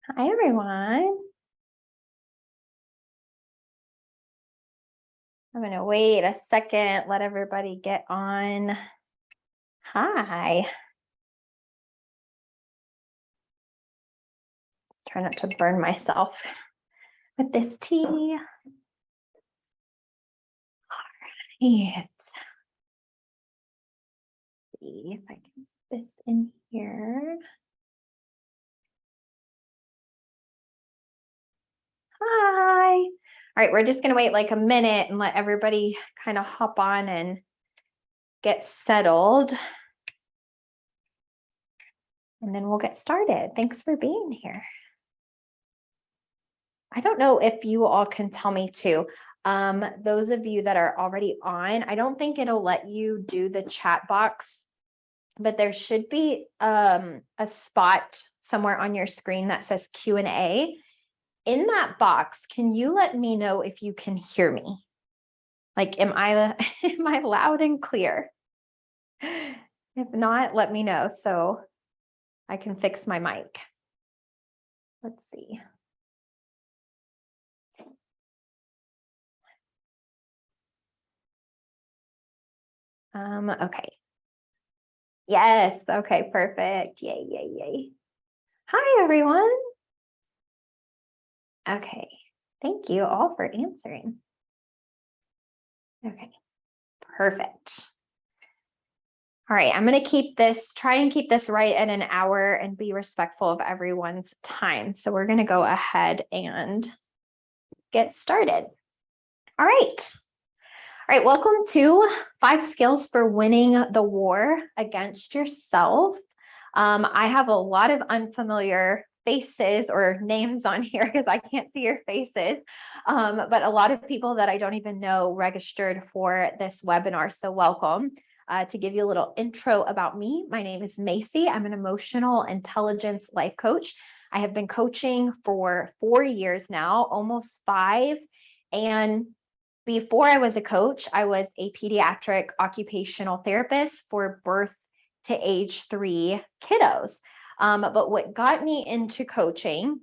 Hi, everyone. I'm going to wait a second, let everybody get on. Hi. Try not to burn myself with this tea. Let's see if I can put this in here. Hi. All right, we're just going to wait like a minute and let everybody kind of hop on and get settled. And then we'll get started. Thanks for being here. I don't know if you all can tell me too. Those of you that are already on, I don't think it'll let you do the chat box, but there should be a spot somewhere on your screen that says Q&A. In that box, can you let me know if you can hear me? Like, am I loud and clear? If not, let me know so I can fix my mic. Let's see. Okay. Yes. Okay, perfect. Yay, yay, yay. Hi, everyone. Okay. Thank you all for answering. Okay, perfect. All right, I'm going to try and keep this right at an hour and be respectful of everyone's time. So we're going to go ahead and get started. All right. All right, welcome to 5 Skills for Winning the War Against Yourself. I have a lot of unfamiliar faces or names on here because I can't see your faces, but a lot of people that I don't even know registered for this webinar, so welcome. To give you a little intro about me, my name is Macy. I'm an emotional intelligence life coach. I have been coaching for 4 years now, almost 5, and before I was a coach, I was a pediatric occupational therapist for birth to age 3 kiddos. But what got me into coaching,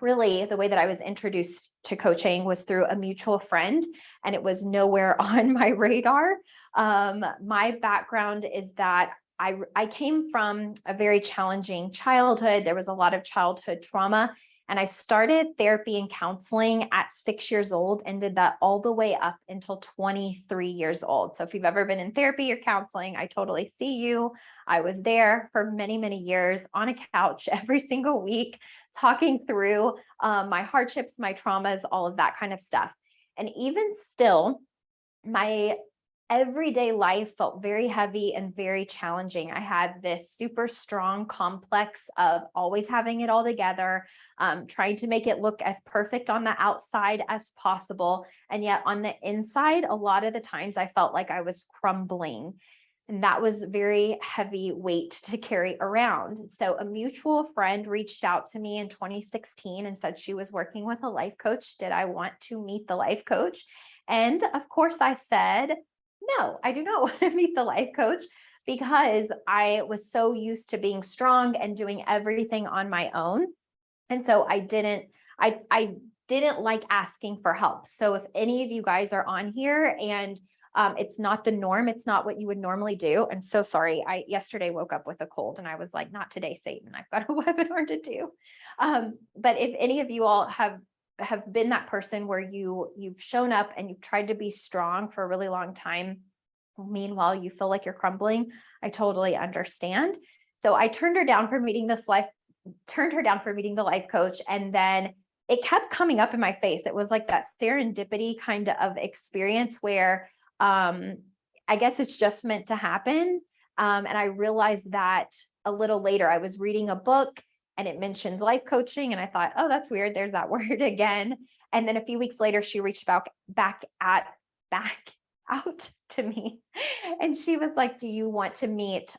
really the way that I was introduced to coaching was through a mutual friend, and it was nowhere on my radar. My background is that I came from a very challenging childhood. There was a lot of childhood trauma. And I started therapy and counseling at 6 years old and did that all the way up until 23 years old. So if you've ever been in therapy or counseling, I totally see you. I was there for many, many years on a couch every single week, talking through my hardships, my traumas, all of that kind of stuff. And even still, my everyday life felt very heavy and very challenging. I had this super strong complex of always having it all together, trying to make it look as perfect on the outside as possible. And yet on the inside, a lot of the times I felt like I was crumbling. And that was very heavy weight to carry around. So a mutual friend reached out to me in 2016 and said she was working with a life coach. Did I want to meet the life coach? And of course I said, no, I do not want to meet the life coach because I was so used to being strong and doing everything on my own. And so I didn't like asking for help. So if any of you guys are on here and it's not the norm, it's not what you would normally do. I'm so sorry. I yesterday woke up with a cold and I was like, not today, Satan. I've got a webinar to do. But if any of you all have been that person where you've shown up and you've tried to be strong for a really long time, meanwhile you feel like you're crumbling, I totally understand. So I turned her down for meeting the life coach, and then it kept coming up in my face. It was like that serendipity kind of experience where I guess it's just meant to happen. And I realized that a little later. I was reading a book and it mentioned life coaching, and I thought, oh, that's weird. There's that word again. And then a few weeks later, she reached back out to me, and she was like, do you want to meet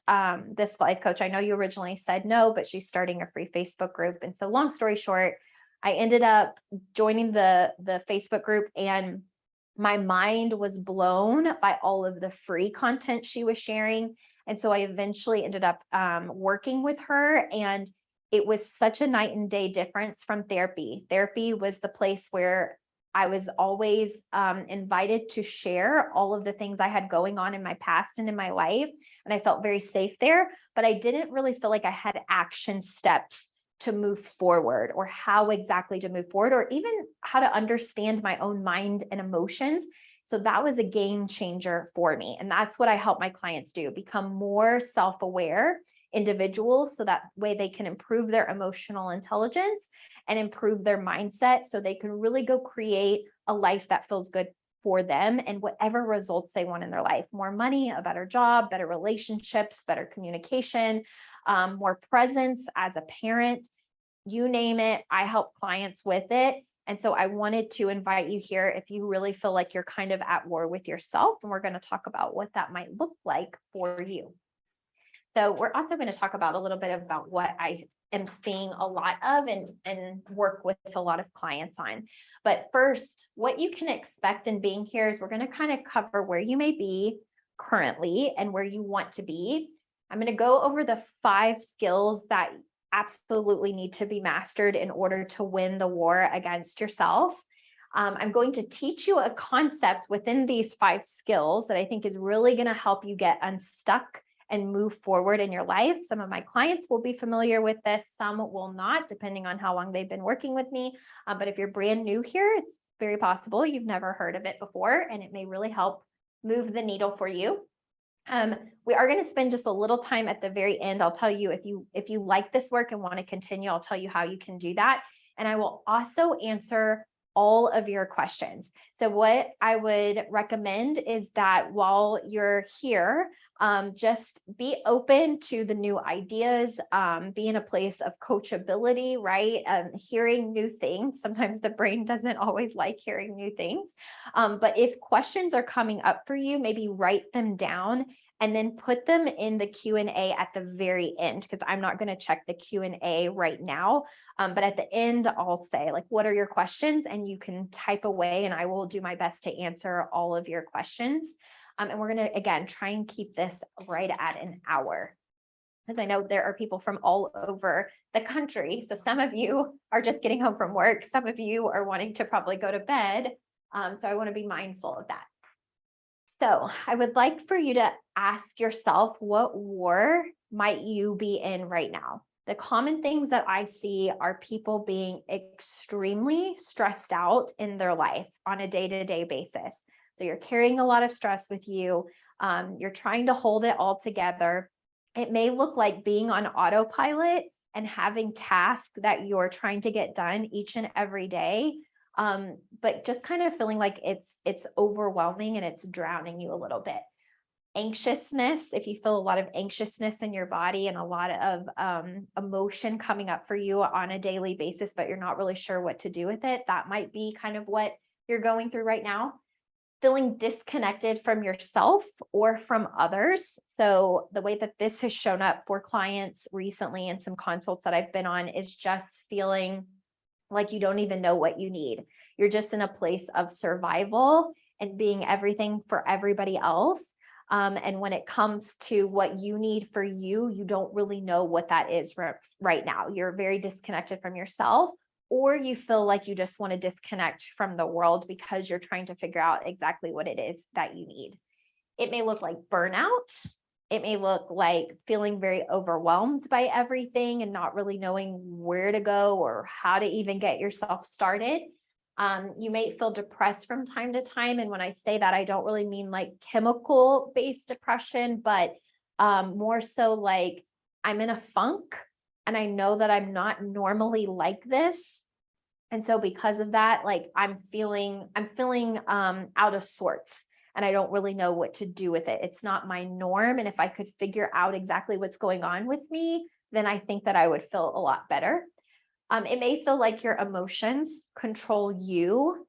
this life coach? I know you originally said no, but she's starting a free Facebook group. And so long story short, I ended up joining the Facebook group, and my mind was blown by all of the free content she was sharing. And so I eventually ended up working with her, and it was such a night and day difference from therapy. Therapy was the place where I was always invited to share all of the things I had going on in my past and in my life. And I felt very safe there, but I didn't really feel like I had action steps to move forward, or how exactly to move forward, or even how to understand my own mind and emotions. So that was a game changer for me. And that's what I help my clients do, become more self-aware individuals, so that way they can improve their emotional intelligence and improve their mindset, so they can really go create a life that feels good for them and whatever results they want in their life: more money, a better job, better relationships, better communication, more presence as a parent, you name it. I help clients with it. And so I wanted to invite you here if you really feel like you're kind of at war with yourself, and we're going to talk about what that might look like for you. So we're also going to talk about a little bit about what I am seeing a lot of and work with a lot of clients on. But first, what you can expect in being here is we're going to kind of cover where you may be currently and where you want to be. I'm going to go over the 5 skills that absolutely need to be mastered in order to win the war against yourself. I'm going to teach you a concept within these 5 skills that I think is really going to help you get unstuck and move forward in your life. Some of my clients will be familiar with this, some will not, depending on how long they've been working with me. But if you're brand new here, it's very possible you've never heard of it before, and it may really help move the needle for you. We are going to spend just a little time at the very end. I'll tell you, if you like this work and want to continue, I'll tell you how you can do that. And I will also answer all of your questions. So what I would recommend is that while you're here, just be open to the new ideas, be in a place of coachability, right? Hearing new things. Sometimes the brain doesn't always like hearing new things. But if questions are coming up for you, maybe write them down and then put them in the Q&A at the very end, because I'm not going to check the Q&A right now. But at the end, I'll say, like, what are your questions? And you can type away and I will do my best to answer all of your questions. And we're going to, again, try and keep this right at an hour, because I know there are people from all over the country. So some of you are just getting home from work. Some of you are wanting to probably go to bed. So I want to be mindful of that. So I would like for you to ask yourself, what war might you be in right now? The common things that I see are people being extremely stressed out in their life on a day-to-day basis. So you're carrying a lot of stress with you. You're trying to hold it all together. It may look like being on autopilot and having tasks that you're trying to get done each and every day. But just kind of feeling like it's overwhelming and it's drowning you a little bit. Anxiousness, if you feel a lot of anxiousness in your body and a lot of emotion coming up for you on a daily basis, but you're not really sure what to do with it, that might be kind of what you're going through right now. Feeling disconnected from yourself or from others. So the way that this has shown up for clients recently in some consults that I've been on is just feeling like you don't even know what you need. You're just in a place of survival and being everything for everybody else. And when it comes to what you need for you, you don't really know what that is right now. You're very disconnected from yourself, or you feel like you just want to disconnect from the world because you're trying to figure out exactly what it is that you need. It may look like burnout. It may look like feeling very overwhelmed by everything and not really knowing where to go or how to even get yourself started. You may feel depressed from time to time. And when I say that, I don't really mean like chemical-based depression, but more so like I'm in a funk and I know that I'm not normally like this. And so because of that, like I'm feeling out of sorts. And I don't really know what to do with it. It's not my norm. And if I could figure out exactly what's going on with me, then I think that I would feel a lot better. It may feel like your emotions control you.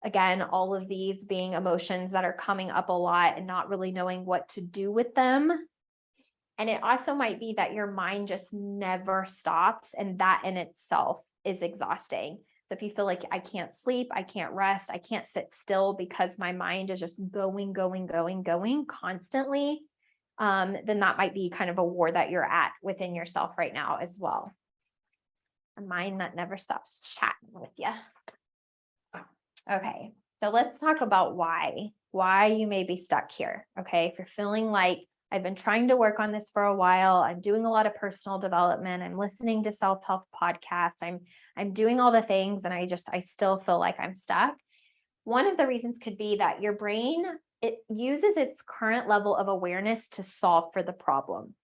Again, all of these being emotions that are coming up a lot and not really knowing what to do with them. And it also might be that your mind just never stops, and that in itself is exhausting. So if you feel like I can't sleep, I can't rest, I can't sit still because my mind is just going constantly, then that might be kind of a war that you're at within yourself right now as well. a mind that never stops chatting with you. Okay, so let's talk about why you may be stuck here. Okay, if you're feeling like I've been trying to work on this for a while, I'm doing a lot of personal development, I'm listening to self-help podcasts, I'm doing all the things, and I still feel like I'm stuck. One of the reasons could be that your brain, it uses its current level of awareness to solve for the problem,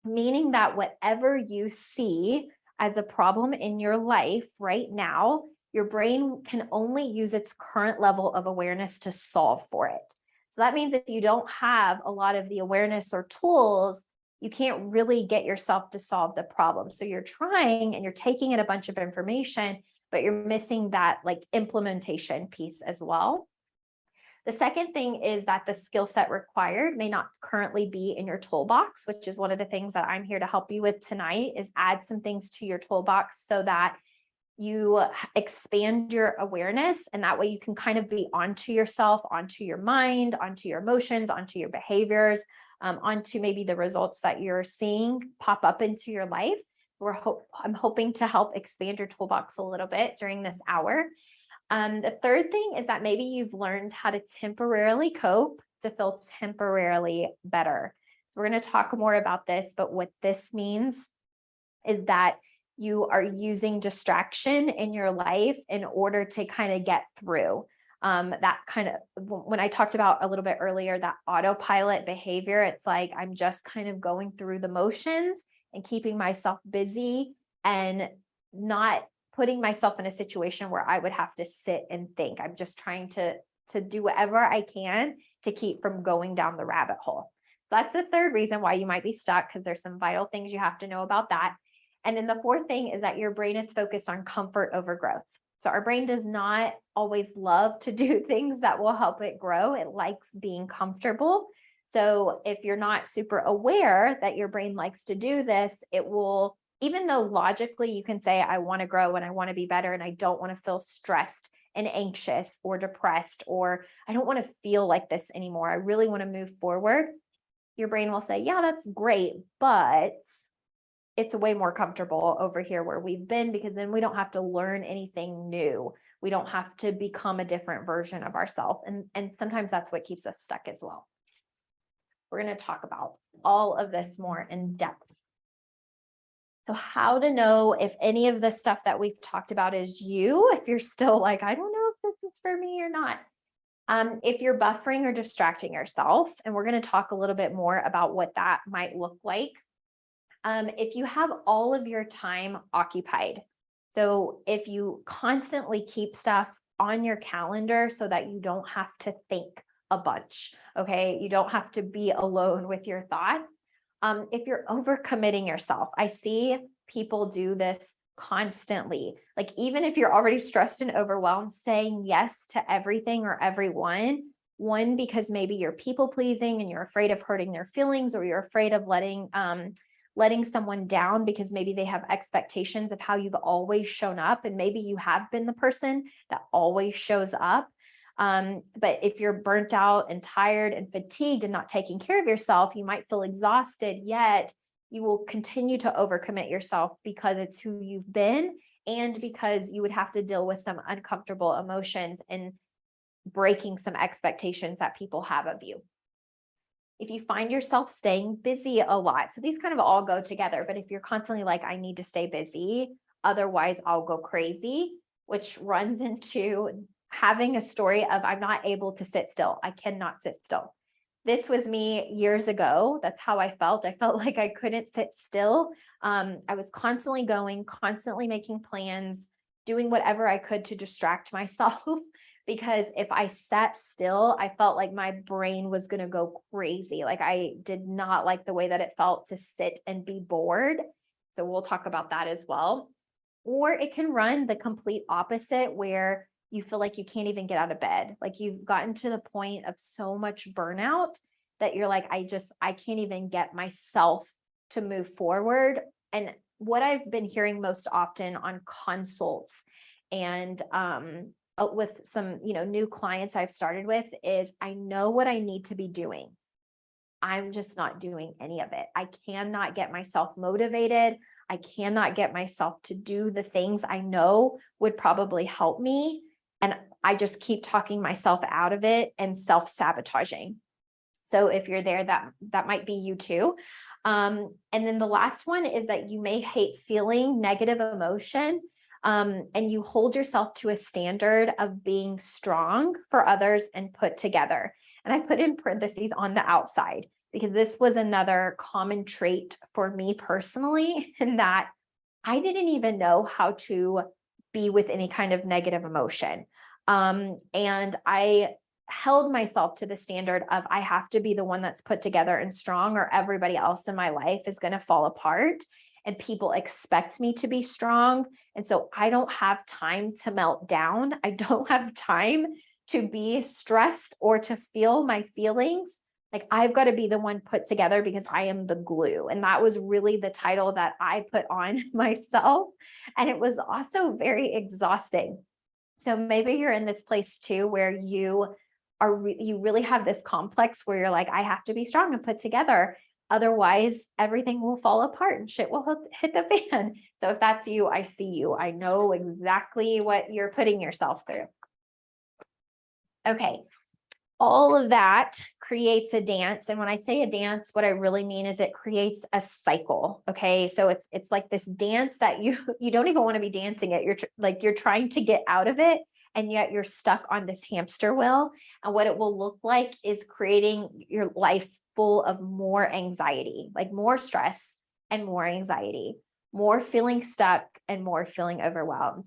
meaning that whatever you see as a problem in your life right now, your brain can only use its current level of awareness to solve for it. So that means if you don't have a lot of the awareness or tools, you can't really get yourself to solve the problem. So you're trying and you're taking in a bunch of information, but you're missing that like implementation piece as well. The second thing is that the skill set required may not currently be in your toolbox, which is one of the things that I'm here to help you with tonight, is add some things to your toolbox so that you expand your awareness, and that way you can kind of be onto yourself, onto your mind, onto your emotions, onto your behaviors, onto maybe the results that you're seeing pop up into your life. I'm hoping to help expand your toolbox a little bit during this hour. The third thing is that maybe you've learned how to temporarily cope to feel temporarily better. So we're going to talk more about this, but what this means is that you are using distraction in your life in order to kind of get through that kind of, when I talked about a little bit earlier, that autopilot behavior, it's like I'm just kind of going through the motions and keeping myself busy and not putting myself in a situation where I would have to sit and think. I'm just trying to do whatever I can to keep from going down the rabbit hole. That's the third reason why you might be stuck, because there's some vital things you have to know about that. And then the fourth thing is that your brain is focused on comfort over growth. So our brain does not always love to do things that will help it grow. It likes being comfortable. So if you're not super aware that your brain likes to do this, it will, even though logically you can say, I want to grow and I want to be better and I don't want to feel stressed and anxious or depressed, or I don't want to feel like this anymore, I really want to move forward. Your brain will say, yeah, that's great, but it's way more comfortable over here where we've been, because then we don't have to learn anything new. We don't have to become a different version of ourselves. And sometimes that's what keeps us stuck as well. We're going to talk about all of this more in depth. So how to know if any of the stuff that we've talked about is you, if you're still like, I don't know if this is for me or not. If you're buffering or distracting yourself, and we're going to talk a little bit more about what that might look like. If you have all of your time occupied, so if you constantly keep stuff on your calendar so that you don't have to think a bunch, okay, you don't have to be alone with your thoughts. If you're overcommitting yourself, I see people do this constantly. Like even if you're already stressed and overwhelmed, saying yes to everything or everyone. One, because maybe you're people pleasing and you're afraid of hurting their feelings, or you're afraid of letting someone down because maybe they have expectations of how you've always shown up, and maybe you have been the person that always shows up. But if you're burnt out and tired and fatigued and not taking care of yourself, you might feel exhausted, yet you will continue to overcommit yourself because it's who you've been, and because you would have to deal with some uncomfortable emotions and breaking some expectations that people have of you. If you find yourself staying busy a lot, so these kind of all go together, but if you're constantly like, I need to stay busy, otherwise I'll go crazy, which runs into having a story of I'm not able to sit still. I cannot sit still. This was me years ago. That's how I felt. I felt like I couldn't sit still. I was constantly going, constantly making plans, doing whatever I could to distract myself. Because if I sat still, I felt like my brain was going to go crazy. Like I did not like the way that it felt to sit and be bored. So we'll talk about that as well. Or it can run the complete opposite, where you feel like you can't even get out of bed. Like you've gotten to the point of so much burnout that you're like, I can't even get myself to move forward. And what I've been hearing most often on consults and with some, new clients I've started with is, I know what I need to be doing. I'm just not doing any of it. I cannot get myself motivated. I cannot get myself to do the things I know would probably help me. And I just keep talking myself out of it and self-sabotaging. So if you're there, that might be you too. And then the last one is that you may hate feeling negative emotion, and you hold yourself to a standard of being strong for others and put together. And I put in parentheses on the outside, because this was another common trait for me personally, in that I didn't even know how to be with any kind of negative emotion. And I held myself to the standard of I have to be the one that's put together and strong, or everybody else in my life is going to fall apart. And people expect me to be strong. And so I don't have time to melt down. I don't have time to be stressed or to feel my feelings. Like, I've got to be the one put together because I am the glue. And that was really the title that I put on myself. And it was also very exhausting. So maybe you're in this place too, where you really have this complex where you're like, I have to be strong and put together. Otherwise, everything will fall apart and shit will hit the fan. So if that's you, I see you. I know exactly what you're putting yourself through. Okay. All of that creates a dance. And when I say a dance, what I really mean is it creates a cycle. Okay. So it's like this dance that you don't even want to be dancing it. You're trying to get out of it, and yet you're stuck on this hamster wheel. And what it will look like is creating your life full of more anxiety, like more stress and more anxiety, more feeling stuck and more feeling overwhelmed.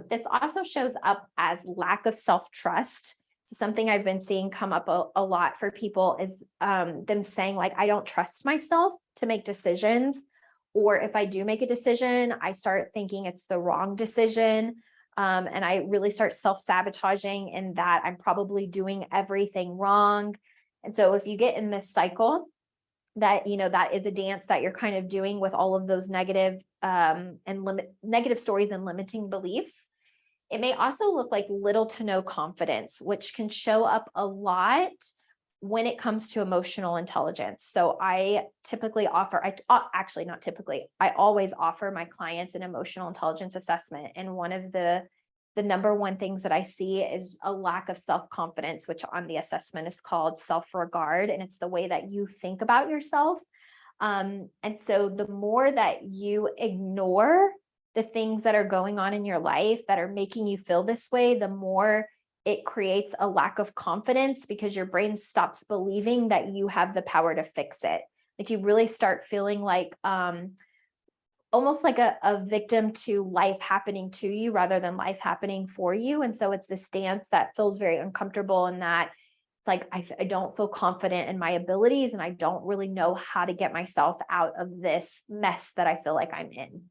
This also shows up as lack of self-trust. So something I've been seeing come up a lot for people is them saying, like, I don't trust myself to make decisions. Or if I do make a decision, I start thinking it's the wrong decision. And I really start self-sabotaging in that I'm probably doing everything wrong. And so if you get in this cycle, that, that is a dance that you're kind of doing with all of those negative negative stories and limiting beliefs. It may also look like little to no confidence, which can show up a lot when it comes to emotional intelligence. So I typically offer, actually not typically, I always offer my clients an emotional intelligence assessment. And one of the number one things that I see is a lack of self-confidence, which on the assessment is called self-regard. And it's the way that you think about yourself. And so the more that you ignore the things that are going on in your life that are making you feel this way, the more it creates a lack of confidence, because your brain stops believing that you have the power to fix it. Like, you really start feeling like almost like a victim to life happening to you rather than life happening for you. And so it's this dance that feels very uncomfortable, in that like I don't feel confident in my abilities, and I don't really know how to get myself out of this mess that I feel like I'm in.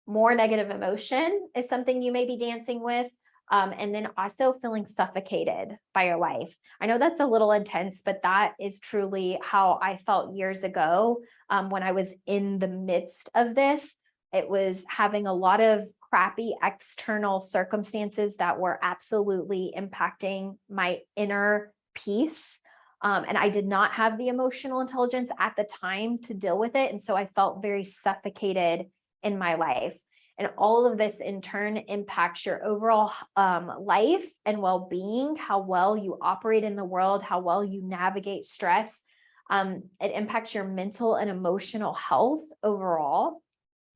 More negative emotion is something you may be dancing with. And then also feeling suffocated by your life. I know that's a little intense, but that is truly how I felt years ago when I was in the midst of this. It was having a lot of crappy external circumstances that were absolutely impacting my inner peace. And I did not have the emotional intelligence at the time to deal with it. And so I felt very suffocated in my life. And all of this in turn impacts your overall life and well-being, how well you operate in the world, how well you navigate stress. It impacts your mental and emotional health overall,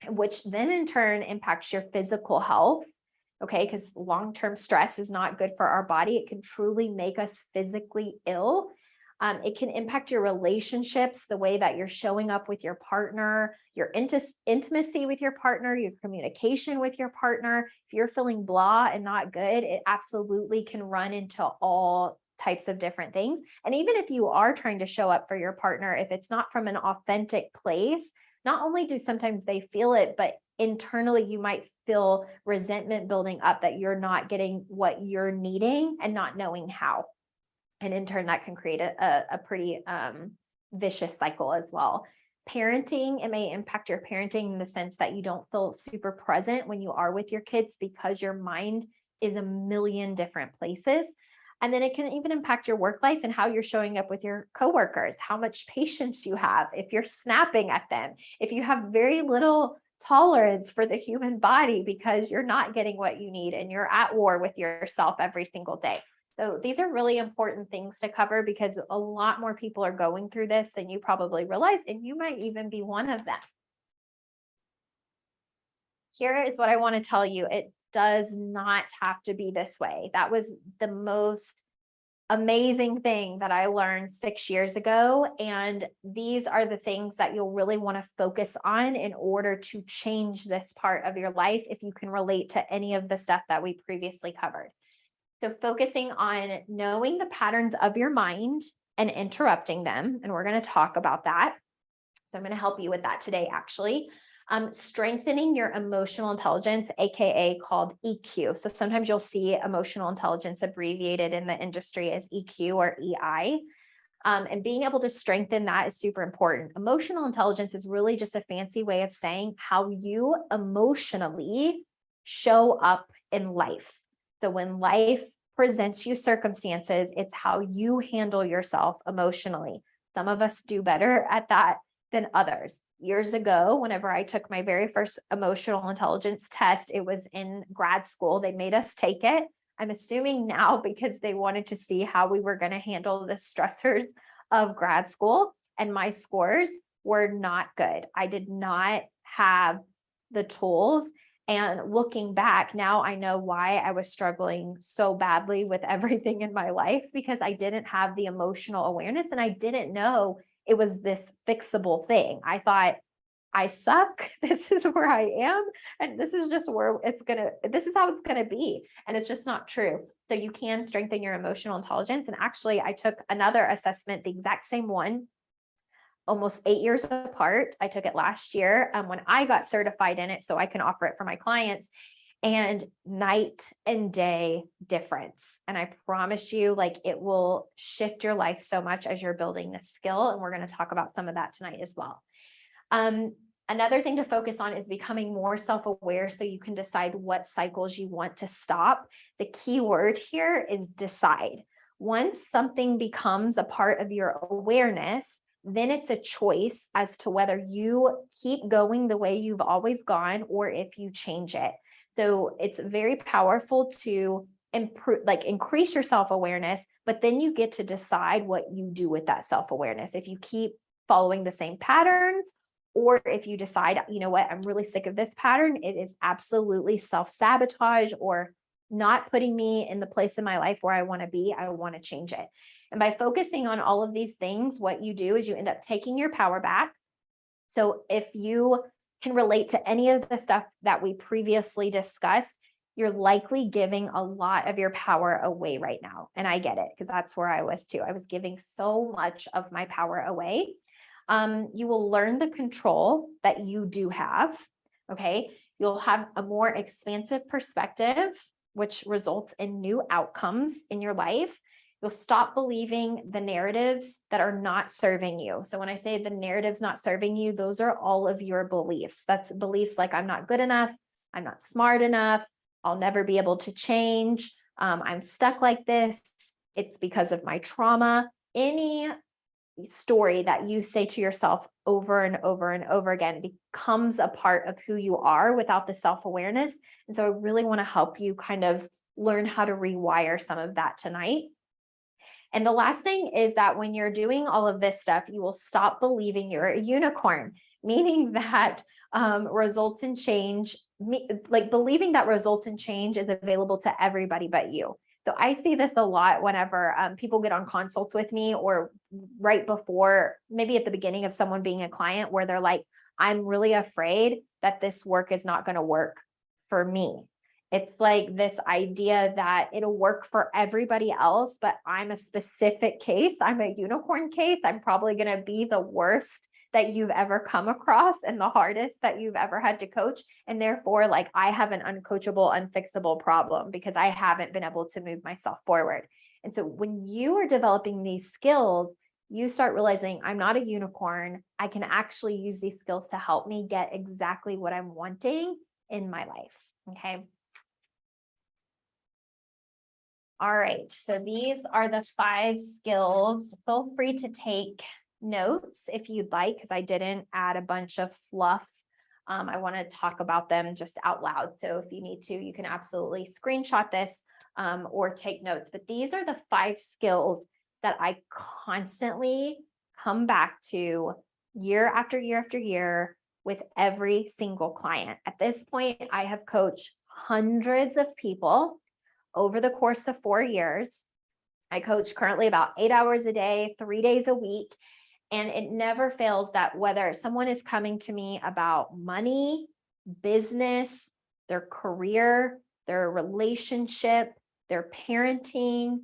which then in turn impacts your physical health. Okay, because long-term stress is not good for our body. It can truly make us physically ill. It can impact your relationships, the way that you're showing up with your partner, your intimacy with your partner, your communication with your partner. If you're feeling blah and not good, it absolutely can run into all types of different things. And even if you are trying to show up for your partner, if it's not from an authentic place, not only do sometimes they feel it, but internally you might feel resentment building up that you're not getting what you're needing and not knowing how. And in turn, that can create a pretty vicious cycle as well. Parenting, it may impact your parenting in the sense that you don't feel super present when you are with your kids, because your mind is a million different places. And then it can even impact your work life and how you're showing up with your coworkers, how much patience you have, if you're snapping at them, if you have very little tolerance for the human body because you're not getting what you need and you're at war with yourself every single day. So these are really important things to cover because a lot more people are going through this than you probably realize, and you might even be one of them. Here is what I want to tell you. It does not have to be this way. That was the most amazing thing that I learned 6 years ago. And these are the things that you'll really want to focus on in order to change this part of your life if you can relate to any of the stuff that we previously covered. So focusing on knowing the patterns of your mind and interrupting them. And we're going to talk about that. So I'm going to help you with that today, actually. Strengthening your emotional intelligence, AKA called EQ. So sometimes you'll see emotional intelligence abbreviated in the industry as EQ or EI. And being able to strengthen that is super important. Emotional intelligence is really just a fancy way of saying how you emotionally show up in life. So when life presents you circumstances, it's how you handle yourself emotionally. Some of us do better at that than others. Years ago, whenever I took my very first emotional intelligence test, it was in grad school. They made us take it. I'm assuming now because they wanted to see how we were going to handle the stressors of grad school, and my scores were not good. I did not have the tools. And looking back now, I know why I was struggling so badly with everything in my life, because I didn't have the emotional awareness and I didn't know it was this fixable thing. I thought, I suck. This is where I am. And this is just where this is how it's going to be. And it's just not true. So you can strengthen your emotional intelligence. And actually, I took another assessment, the exact same one, almost 8 years apart. I took it last year when I got certified in it so I can offer it for my clients, and night and day difference. And I promise you, like, it will shift your life so much as you're building this skill. And we're going to talk about some of that tonight as well. Another thing to focus on is becoming more self-aware so you can decide what cycles you want to stop. The key word here is decide. Once something becomes a part of your awareness, then it's a choice as to whether you keep going the way you've always gone or if you change it. So it's very powerful to improve, like increase your self-awareness, but then you get to decide what you do with that self-awareness. If you keep following the same patterns, or if you decide, you know what, I'm really sick of this pattern, it is absolutely self-sabotage or not putting me in the place in my life where I want to be, I want to change it. And by focusing on all of these things, what you do is you end up taking your power back. So if you can relate to any of the stuff that we previously discussed, you're likely giving a lot of your power away right now. And I get it, because that's where I was too. I was giving so much of my power away. You will learn the control that you do have. Okay. You'll have a more expansive perspective, which results in new outcomes in your life. You'll stop believing the narratives that are not serving you. So when I say the narratives not serving you, those are all of your beliefs. That's beliefs like I'm not good enough, I'm not smart enough, I'll never be able to change, I'm stuck like this, it's because of my trauma. Any story that you say to yourself over and over and over again becomes a part of who you are without the self-awareness. And so I really want to help you kind of learn how to rewire some of that tonight. And the last thing is that when you're doing all of this stuff, you will stop believing you're a unicorn, meaning that results in change, like believing that results in change is available to everybody but you. So I see this a lot whenever people get on consults with me, or right before, maybe at the beginning of someone being a client, where they're like, I'm really afraid that this work is not going to work for me. It's like this idea that it'll work for everybody else, but I'm a specific case. I'm a unicorn case. I'm probably going to be the worst that you've ever come across and the hardest that you've ever had to coach. And therefore, like, I have an uncoachable, unfixable problem because I haven't been able to move myself forward. And so when you are developing these skills, you start realizing I'm not a unicorn. I can actually use these skills to help me get exactly what I'm wanting in my life. Okay. All right, so these are the 5 skills. Feel free to take notes if you'd like, because I didn't add a bunch of fluff. I want to talk about them just out loud. So if you need to, you can absolutely screenshot this or take notes. But these are the 5 skills that I constantly come back to year after year after year with every single client. At this point, I have coached hundreds of people over the course of 4 years. I coach currently about 8 hours a day, 3 days a week. And it never fails that whether someone is coming to me about money, business, their career, their relationship, their parenting,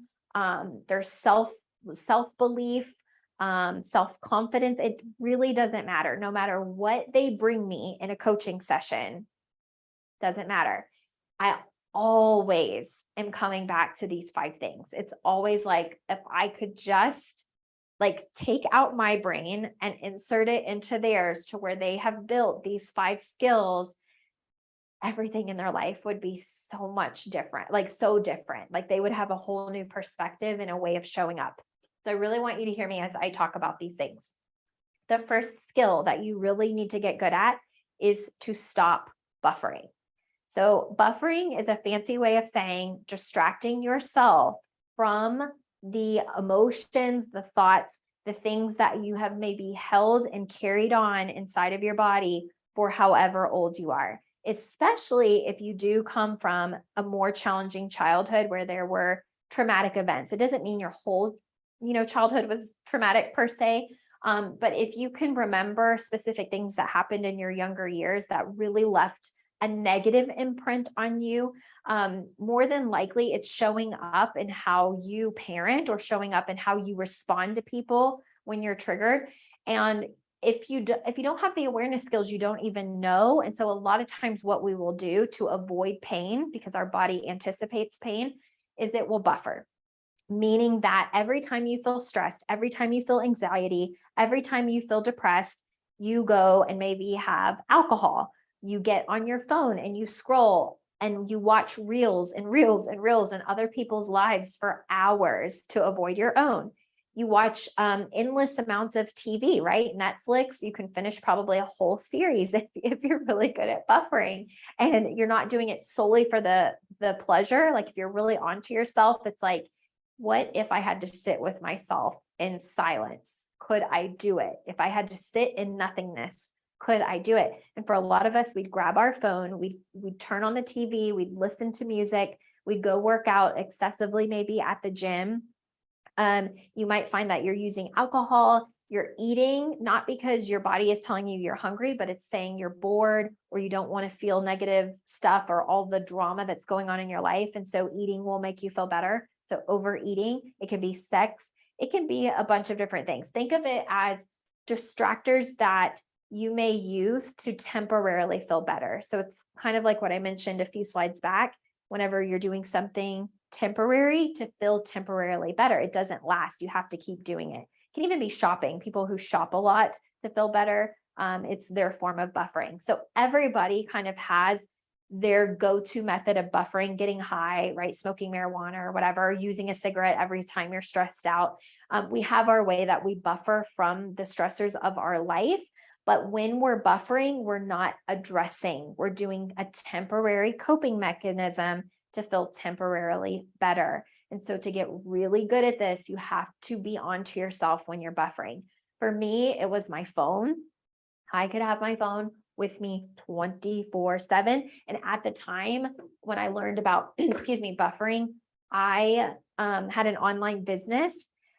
their self-belief, self-confidence, it really doesn't matter. No matter what they bring me in a coaching session, doesn't matter. I always am coming back to these 5 things. It's always like, if I could just like take out my brain and insert it into theirs to where they have built these 5 skills, everything in their life would be so much different, like so different. Like they would have a whole new perspective and a way of showing up. So I really want you to hear me as I talk about these things. The first skill that you really need to get good at is to stop buffering. So buffering is a fancy way of saying distracting yourself from the emotions, the thoughts, the things that you have maybe held and carried on inside of your body for however old you are, especially if you do come from a more challenging childhood where there were traumatic events. It doesn't mean your whole, childhood was traumatic per se. But if you can remember specific things that happened in your younger years that really left a negative imprint on you, more than likely it's showing up in how you parent or showing up in how you respond to people when you're triggered. And if you don't have the awareness skills, you don't even know. And so a lot of times what we will do to avoid pain, because our body anticipates pain, is it will buffer. Meaning that every time you feel stressed, every time you feel anxiety, every time you feel depressed, you go and maybe have alcohol. You get on your phone and you scroll and you watch reels and reels and reels in other people's lives for hours to avoid your own. You watch endless amounts of TV, right? Netflix, you can finish probably a whole series if you're really good at buffering, and you're not doing it solely for the pleasure. Like if you're really onto yourself, it's like, what if I had to sit with myself in silence? Could I do it? If I had to sit in nothingness, could I do it? And for a lot of us, we'd grab our phone, we'd turn on the TV, we'd listen to music, we'd go work out excessively, maybe at the gym. You might find that you're using alcohol, you're eating, not because your body is telling you you're hungry, but it's saying you're bored or you don't want to feel negative stuff or all the drama that's going on in your life. And so eating will make you feel better. So overeating, it can be sex, it can be a bunch of different things. Think of it as distractors that you may use to temporarily feel better. So it's kind of like what I mentioned a few slides back. Whenever you're doing something temporary to feel temporarily better, it doesn't last. You have to keep doing it. It can even be shopping. People who shop a lot to feel better, it's their form of buffering. So everybody kind of has their go-to method of buffering, getting high, right? Smoking marijuana or whatever, using a cigarette every time you're stressed out. We have our way that we buffer from the stressors of our life. But when we're buffering, we're not addressing, we're doing a temporary coping mechanism to feel temporarily better. And so to get really good at this, you have to be onto yourself when you're buffering. For me, it was my phone. I could have my phone with me 24/7. And at the time when I learned about, buffering, I had an online business.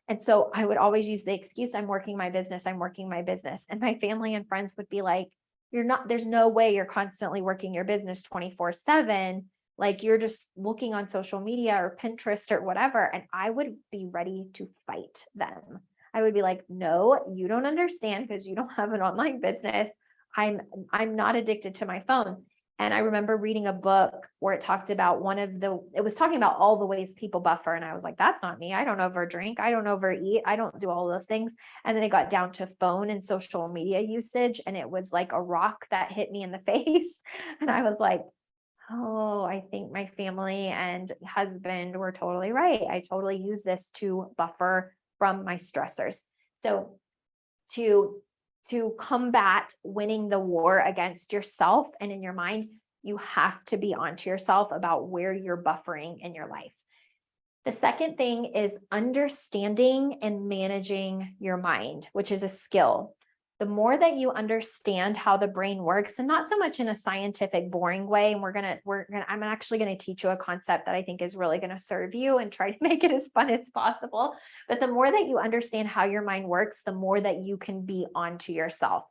And so I would always use the excuse, I'm working my business. And my family and friends would be like, there's no way you're constantly working your business 24/7. Like you're just looking on social media or Pinterest or whatever. And I would be ready to fight them. I would be like, no, you don't understand because you don't have an online business. I'm not addicted to my phone. And I remember reading a book where it talked about it was talking about all the ways people buffer. And I was like, that's not me. I don't overdrink. I don't overeat. I don't do all those things. And then it got down to phone and social media usage. And it was like a rock that hit me in the face. And I was like, Oh, I think my family and husband were totally right. I totally use this to buffer from my stressors. So to combat winning the war against yourself and in your mind, you have to be onto yourself about where you're buffering in your life. The second thing is understanding and managing your mind, which is a skill. The more that you understand how the brain works, and not so much in a scientific, boring way, and I'm actually gonna teach you a concept that I think is really gonna serve you and try to make it as fun as possible. But the more that you understand how your mind works, the more that you can be onto yourself.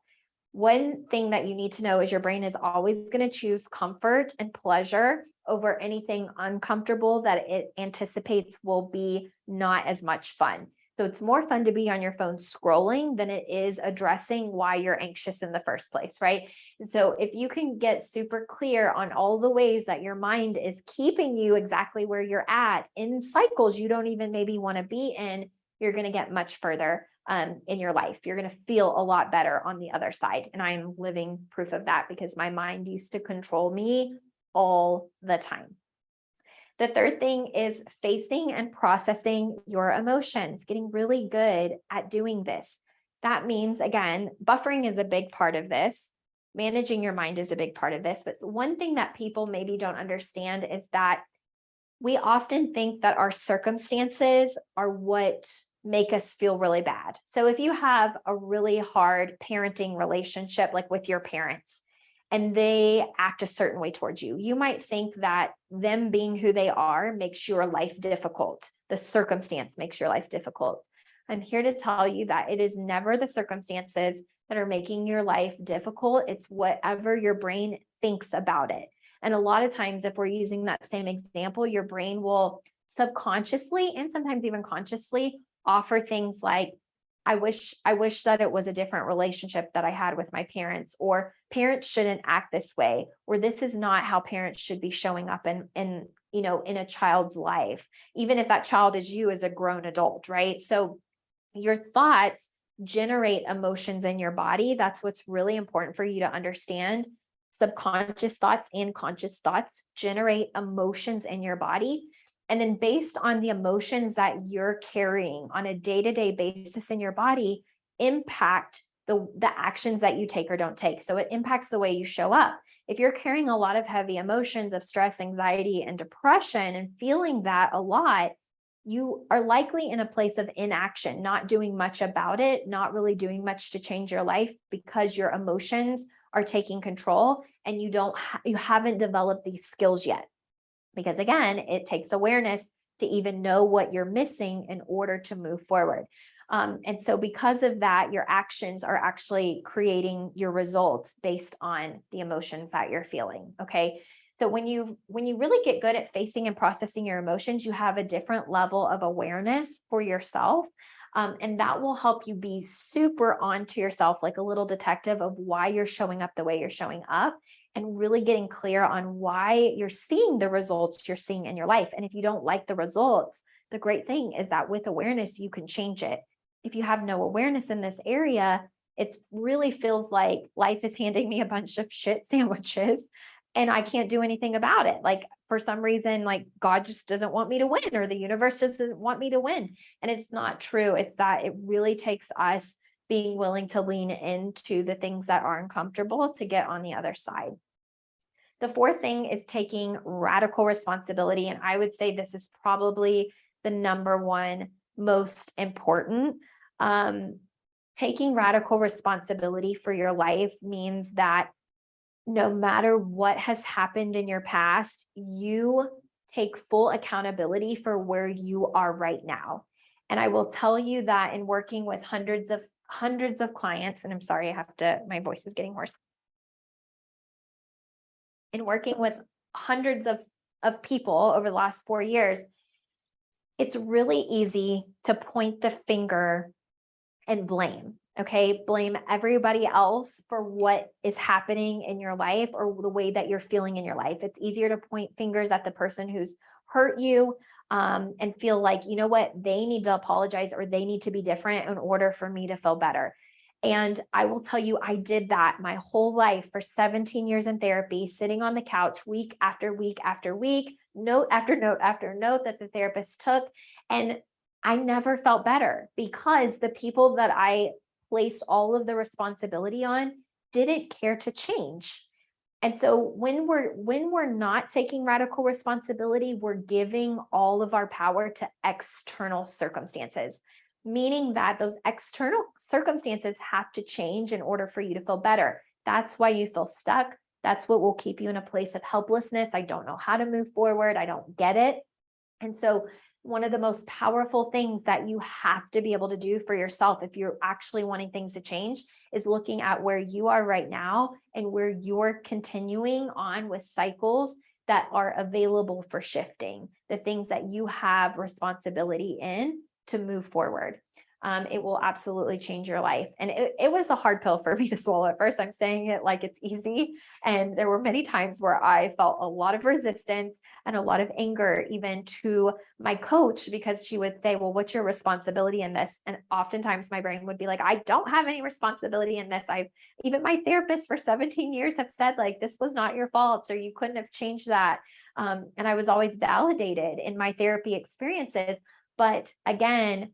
One thing that you need to know is your brain is always going to choose comfort and pleasure over anything uncomfortable that it anticipates will be not as much fun. So it's more fun to be on your phone scrolling than it is addressing why you're anxious in the first place, right? And so if you can get super clear on all the ways that your mind is keeping you exactly where you're at in cycles you don't even maybe want to be in, you're going to get much further in your life. You're going to feel a lot better on the other side. And I am living proof of that because my mind used to control me all the time. The third thing is facing and processing your emotions, getting really good at doing this. That means, again, buffering is a big part of this. Managing your mind is a big part of this. But one thing that people maybe don't understand is that we often think that our circumstances are what make us feel really bad. So if you have a really hard parenting relationship, like with your parents, and they act a certain way towards you, you might think that them being who they are makes your life difficult. The circumstance makes your life difficult. I'm here to tell you that it is never the circumstances that are making your life difficult. It's whatever your brain thinks about it. And a lot of times, if we're using that same example, your brain will subconsciously and sometimes even consciously offer things like, I wish that it was a different relationship that I had with my parents, or parents shouldn't act this way, or this is not how parents should be showing up in a child's life, even if that child is you as a grown adult, right? So your thoughts generate emotions in your body. That's what's really important for you to understand. Subconscious thoughts and conscious thoughts generate emotions in your body. And then based on the emotions that you're carrying on a day-to-day basis in your body, impact the actions that you take or don't take. So it impacts the way you show up. If you're carrying a lot of heavy emotions of stress, anxiety, and depression and feeling that a lot, you are likely in a place of inaction, not doing much about it, not really doing much to change your life because your emotions are taking control and you haven't developed these skills yet. Because again, it takes awareness to even know what you're missing in order to move forward. And so because of that, your actions are actually creating your results based on the emotions that you're feeling. Okay. So when you really get good at facing and processing your emotions, you have a different level of awareness for yourself. And that will help you be super onto yourself, like a little detective of why you're showing up the way you're showing up, and really getting clear on why you're seeing the results you're seeing in your life. And if you don't like the results, the great thing is that with awareness, you can change it. If you have no awareness in this area, it really feels like life is handing me a bunch of shit sandwiches and I can't do anything about it. Like for some reason, like God just doesn't want me to win, or the universe doesn't want me to win. And it's not true. It's that it really takes us being willing to lean into the things that are uncomfortable to get on the other side. The fourth thing is taking radical responsibility. And I would say this is probably the number one most important. Taking radical responsibility for your life means that no matter what has happened in your past, you take full accountability for where you are right now. And I will tell you that in working with hundreds of clients, and I'm sorry, my voice is getting hoarse. In working with hundreds of people over the last 4 years, it's really easy to point the finger and blame. Okay. Blame everybody else for what is happening in your life or the way that you're feeling in your life. It's easier to point fingers at the person who's hurt you and feel like, you know what, they need to apologize or they need to be different in order for me to feel better. And I will tell you, I did that my whole life for 17 years in therapy, sitting on the couch week after week after week, note after note after note that the therapist took. And I never felt better because the people that I placed all of the responsibility on didn't care to change. And so when we're not taking radical responsibility, we're giving all of our power to external circumstances, meaning that those external circumstances have to change in order for you to feel better. That's why you feel stuck. That's what will keep you in a place of helplessness. I don't know how to move forward. I don't get it. And so one of the most powerful things that you have to be able to do for yourself, if you're actually wanting things to change, is looking at where you are right now and where you're continuing on with cycles that are available for shifting, the things that you have responsibility in to move forward. It will absolutely change your life. And it was a hard pill for me to swallow at first. I'm saying it like it's easy. And there were many times where I felt a lot of resistance and a lot of anger, even to my coach, because she would say, well, what's your responsibility in this? And oftentimes my brain would be like, I don't have any responsibility in this. Even my therapist for 17 years have said, like, this was not your fault, or you couldn't have changed that. And I was always validated in my therapy experiences. But again,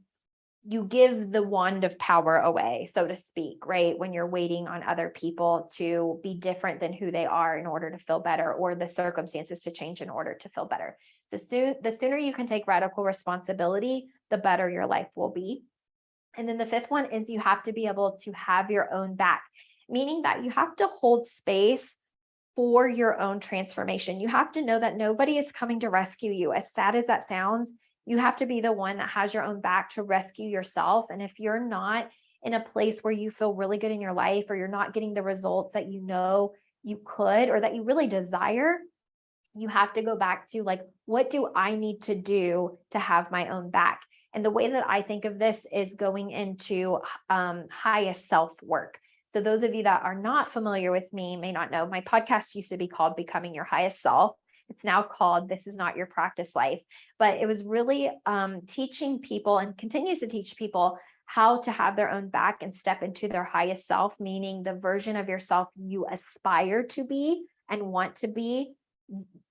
you give the wand of power away, so to speak, right? When you're waiting on other people to be different than who they are in order to feel better, or the circumstances to change in order to feel better. So the sooner you can take radical responsibility, the better your life will be. And then the fifth one is you have to be able to have your own back, meaning that you have to hold space for your own transformation. You have to know that nobody is coming to rescue you. As sad as that sounds, you have to be the one that has your own back to rescue yourself. And if you're not in a place where you feel really good in your life, or you're not getting the results that you know you could, or that you really desire, you have to go back to, like, what do I need to do to have my own back? And the way that I think of this is going into highest self work. So those of you that are not familiar with me may not know, my podcast used to be called Becoming Your Highest Self. It's now called This Is Not Your Practice Life. But it was really teaching people, and continues to teach people, how to have their own back and step into their highest self, meaning the version of yourself you aspire to be and want to be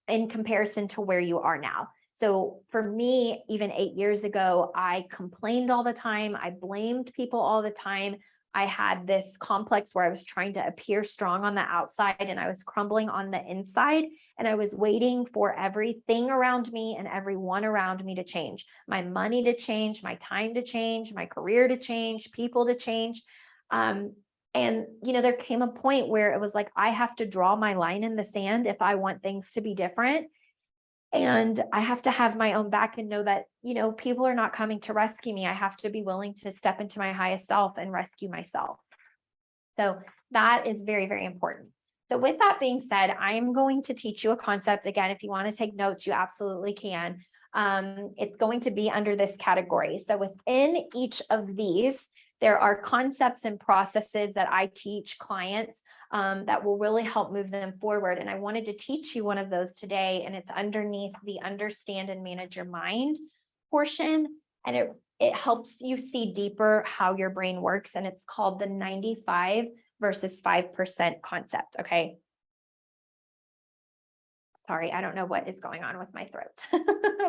in comparison to where you are now. So for me, even 8 years ago, I complained all the time. I blamed people all the time. I had this complex where I was trying to appear strong on the outside and I was crumbling on the inside. And I was waiting for everything around me and everyone around me to change. My money to change, my time to change, my career to change, people to change. And, there came a point where it was like, I have to draw my line in the sand if I want things to be different. And I have to have my own back and know that, people are not coming to rescue me. I have to be willing to step into my highest self and rescue myself. So that is very, very important. So with that being said, I'm going to teach you a concept. Again, if you want to take notes, you absolutely can. It's going to be under this category. So within each of these, there are concepts and processes that I teach clients that will really help move them forward. And I wanted to teach you one of those today, and it's underneath the Understand and Manage Your Mind portion. And it helps you see deeper how your brain works. And it's called the 95 versus 5% concept. Okay. Sorry, I don't know what is going on with my throat,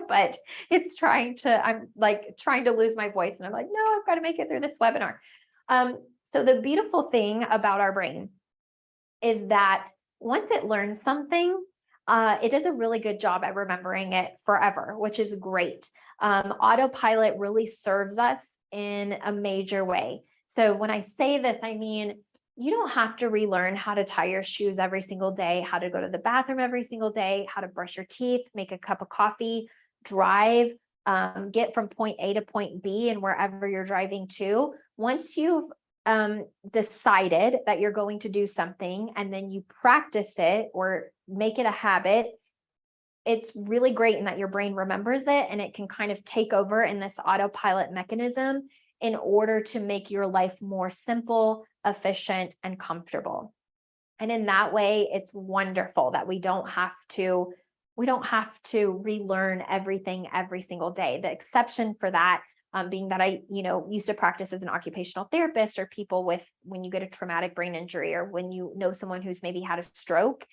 but I'm like trying to lose my voice. And I'm like, no, I've got to make it through this webinar. So the beautiful thing about our brain is that once it learns something, it does a really good job at remembering it forever, which is great. Autopilot really serves us in a major way. So when I say this, I mean, you don't have to relearn how to tie your shoes every single day, how to go to the bathroom every single day, how to brush your teeth, make a cup of coffee, drive, get from point A to point B and wherever you're driving to. Once you've decided that you're going to do something and then you practice it or make it a habit, it's really great in that your brain remembers it and it can kind of take over in this autopilot mechanism in order to make your life more simple, efficient, and comfortable. And in that way, it's wonderful that we don't have to relearn everything every single day. The exception for that being that I, used to practice as an occupational therapist, or people with, when you get a traumatic brain injury, or when you know someone who's maybe had a stroke,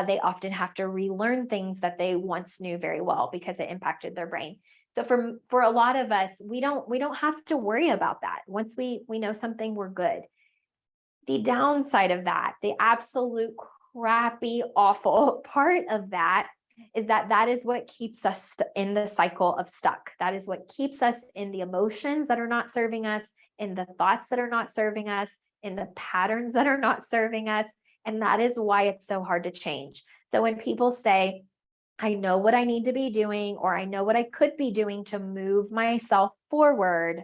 they often have to relearn things that they once knew very well because it impacted their brain. So for a lot of us, we don't have to worry about that. Once we know something, we're good. The downside of that, the absolute crappy, awful part of that, is that is what keeps us in the cycle of stuck. That is what keeps us in the emotions that are not serving us, in the thoughts that are not serving us, in the patterns that are not serving us. And that is why it's so hard to change. So when people say, I know what I need to be doing, or I know what I could be doing to move myself forward,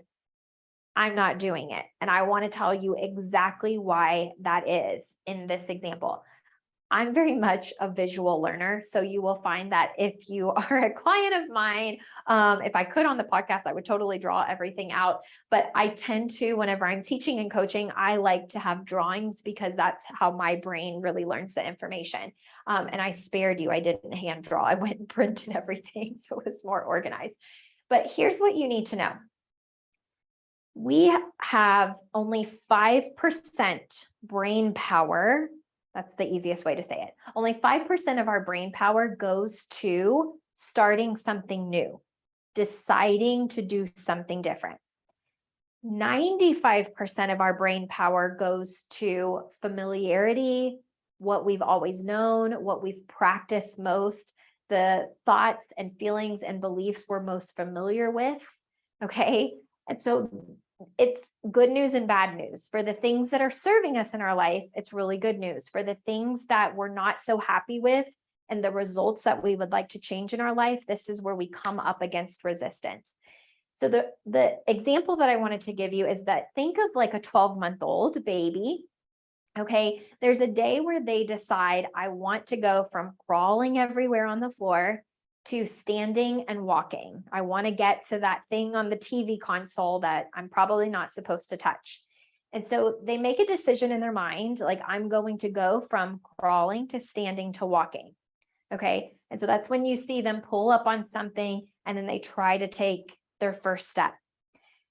I'm not doing it. And I want to tell you exactly why that is in this example. I'm very much a visual learner. So you will find that if you are a client of mine, if I could on the podcast, I would totally draw everything out. But I tend to, whenever I'm teaching and coaching, I like to have drawings because that's how my brain really learns the information. And I spared you. I didn't hand draw. I went and printed everything, so it was more organized. But here's what you need to know. We have only 5% brain power. That's the easiest way to say it. Only 5% of our brain power goes to starting something new, deciding to do something different. 95% of our brain power goes to familiarity, what we've always known, what we've practiced most, the thoughts and feelings and beliefs we're most familiar with. Okay. And so it's good news and bad news. For the things that are serving us in our life, it's really good news. For the things that we're not so happy with and the results that we would like to change in our life, this is where we come up against resistance. So the example that I wanted to give you is that think of like a 12-month-old baby. Okay, there's a day where they decide, I want to go from crawling everywhere on the floor to standing and walking. I want to get to that thing on the TV console that I'm probably not supposed to touch. And so they make a decision in their mind, like, I'm going to go from crawling to standing to walking. Okay. And so that's when you see them pull up on something and then they try to take their first step.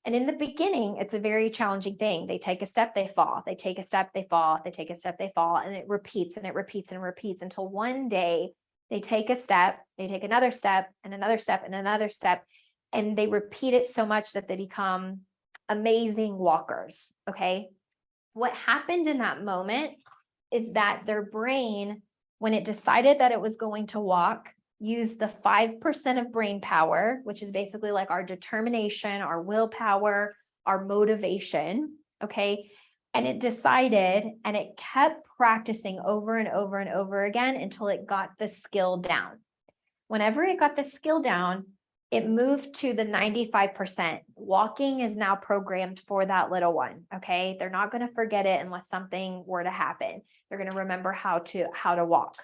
And in the beginning, it's a very challenging thing. They take a step, they fall, they take a step, they fall, they take a step, they fall, and it repeats and it repeats and repeats until one day they take a step, they take another step and another step and another step, and they repeat it so much that they become amazing walkers. Okay. What happened in that moment is that their brain, when it decided that it was going to walk, use the 5% of brain power, which is basically like our determination, our willpower, our motivation. Okay. And it decided, and it kept practicing over and over and over again until it got the skill down. Whenever it got the skill down, it moved to the 95%. Walking is now programmed for that little one. Okay. They're not going to forget it unless something were to happen. They're going to remember how to walk.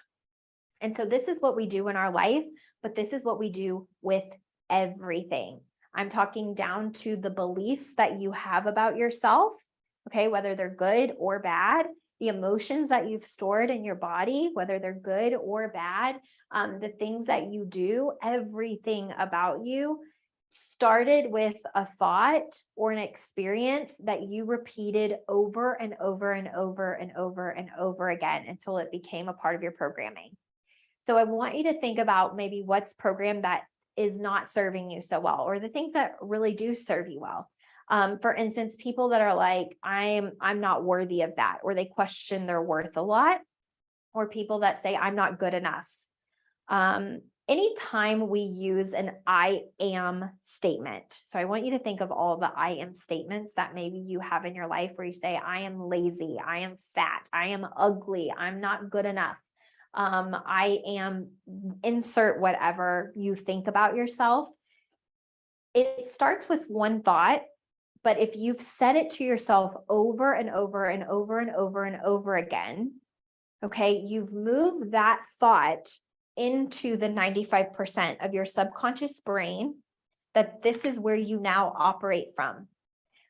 And so this is what we do in our life, but this is what we do with everything. I'm talking down to the beliefs that you have about yourself, okay, whether they're good or bad, the emotions that you've stored in your body, whether they're good or bad, the things that you do, everything about you started with a thought or an experience that you repeated over and over and over and over and over again until it became a part of your programming. So I want you to think about maybe what's programmed that is not serving you so well, or the things that really do serve you well. For instance, people that are like, I'm not worthy of that, or they question their worth a lot, or people that say, I'm not good enough. Anytime we use an I am statement. So I want you to think of all the I am statements that maybe you have in your life where you say, I am lazy, I am fat, I am ugly, I'm not good enough. I am, insert whatever you think about yourself. It starts with one thought, but if you've said it to yourself over and over and over and over and over again, okay, you've moved that thought into the 95% of your subconscious brain, that this is where you now operate from.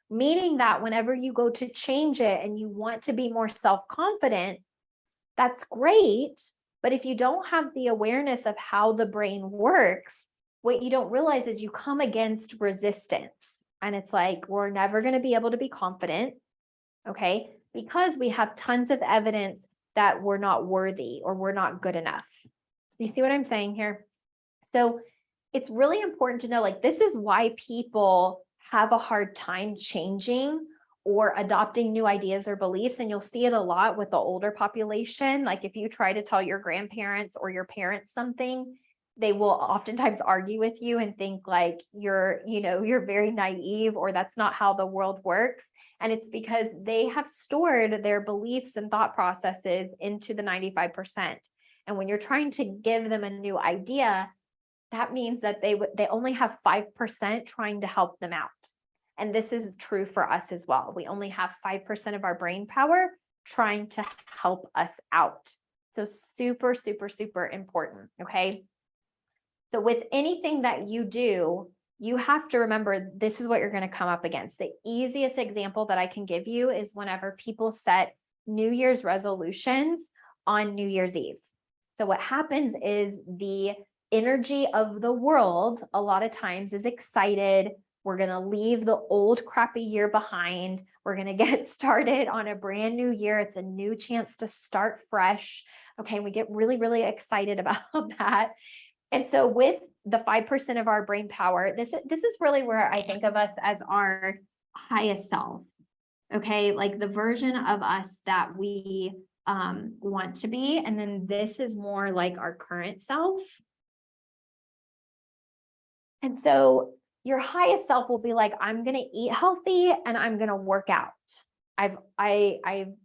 Meaning that whenever you go to change it and you want to be more self-confident, that's great. But if you don't have the awareness of how the brain works, what you don't realize is you come against resistance. And it's like, we're never going to be able to be confident. Okay. Because we have tons of evidence that we're not worthy or we're not good enough. You see what I'm saying here? So it's really important to know, like, this is why people have a hard time changing or adopting new ideas or beliefs. And you'll see it a lot with the older population. Like if you try to tell your grandparents or your parents something, they will oftentimes argue with you and think like you're very naive, or that's not how the world works. And it's because they have stored their beliefs and thought processes into the 95%. And when you're trying to give them a new idea, that means that they only have 5% trying to help them out. And this is true for us as well. We only have 5% of our brain power trying to help us out. So super, super, super important. Okay. So with anything that you do, you have to remember this is what you're going to come up against. The easiest example that I can give you is whenever people set New Year's resolutions on New Year's Eve. So what happens is the energy of the world a lot of times is excited. We're going to leave the old crappy year behind. We're going to get started on a brand new year. It's a new chance to start fresh. Okay. We get really, really excited about that. And so with the 5% of our brain power, this is really where I think of us as our highest self. Okay. Like the version of us that we want to be. And then this is more like our current self. And so your highest self will be like, I'm going to eat healthy and I'm going to work out. I've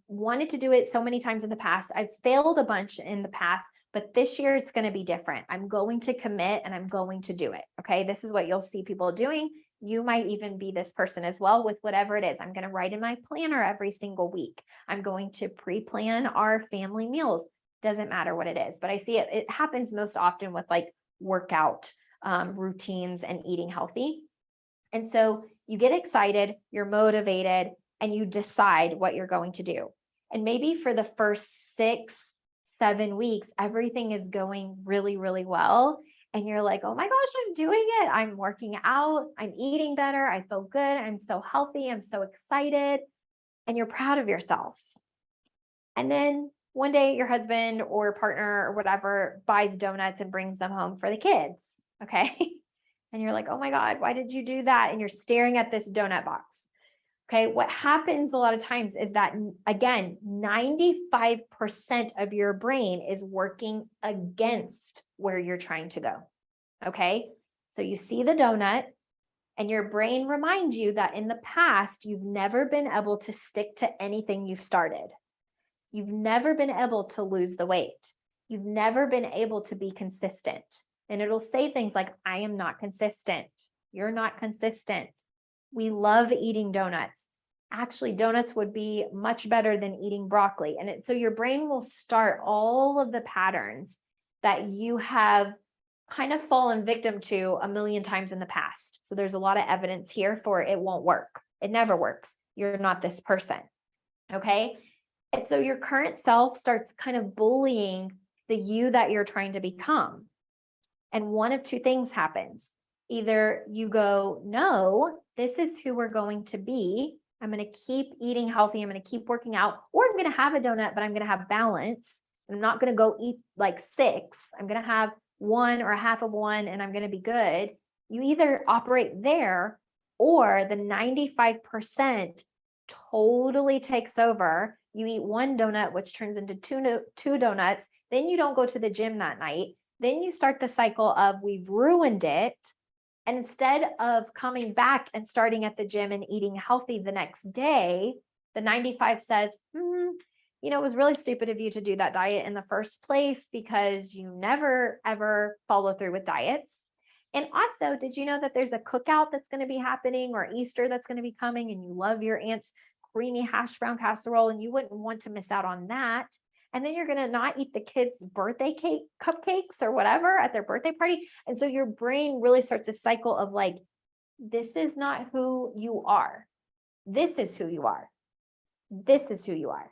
wanted to do it so many times in the past. I've failed a bunch in the past, but this year it's going to be different. I'm going to commit and I'm going to do it. Okay. This is what you'll see people doing. You might even be this person as well with whatever it is. I'm going to write in my planner every single week. I'm going to pre-plan our family meals. Doesn't matter what it is, but I see it happens most often with like workout routines and eating healthy. And so you get excited, you're motivated, and you decide what you're going to do. And maybe for the first 6-7 weeks, everything is going really, really well. And you're like, oh my gosh, I'm doing it. I'm working out. I'm eating better. I feel good. I'm so healthy. I'm so excited. And you're proud of yourself. And then one day your husband or partner or whatever buys donuts and brings them home for the kids. Okay. And you're like, oh my God, why did you do that? And you're staring at this donut box. Okay. What happens a lot of times is that, again, 95% of your brain is working against where you're trying to go. Okay. So you see the donut and your brain reminds you that in the past, you've never been able to stick to anything you've started. You've never been able to lose the weight. You've never been able to be consistent. And it'll say things like, I am not consistent. You're not consistent. We love eating donuts. Actually, donuts would be much better than eating broccoli. And so your brain will start all of the patterns that you have kind of fallen victim to a million times in the past. So there's a lot of evidence here for it won't work. It never works. You're not this person. Okay. And so your current self starts kind of bullying the you that you're trying to become. And one of two things happens. Either you go, no, this is who we're going to be. I'm going to keep eating healthy. I'm going to keep working out, or I'm going to have a donut, but I'm going to have balance. I'm not going to go eat like 6. I'm going to have one or a half of one and I'm going to be good. You either operate there, or the 95% totally takes over. You eat one donut, which turns into two donuts. Then you don't go to the gym that night. Then you start the cycle of we've ruined it. And instead of coming back and starting at the gym and eating healthy the next day, the 95 says, it was really stupid of you to do that diet in the first place because you never, ever follow through with diets. And also, did you know that there's a cookout that's going to be happening, or Easter that's going to be coming, and you love your aunt's creamy hash brown casserole and you wouldn't want to miss out on that? And then you're going to not eat the kids' birthday cake cupcakes or whatever at their birthday party. And so your brain really starts a cycle of like, this is not who you are. This is who you are. This is who you are.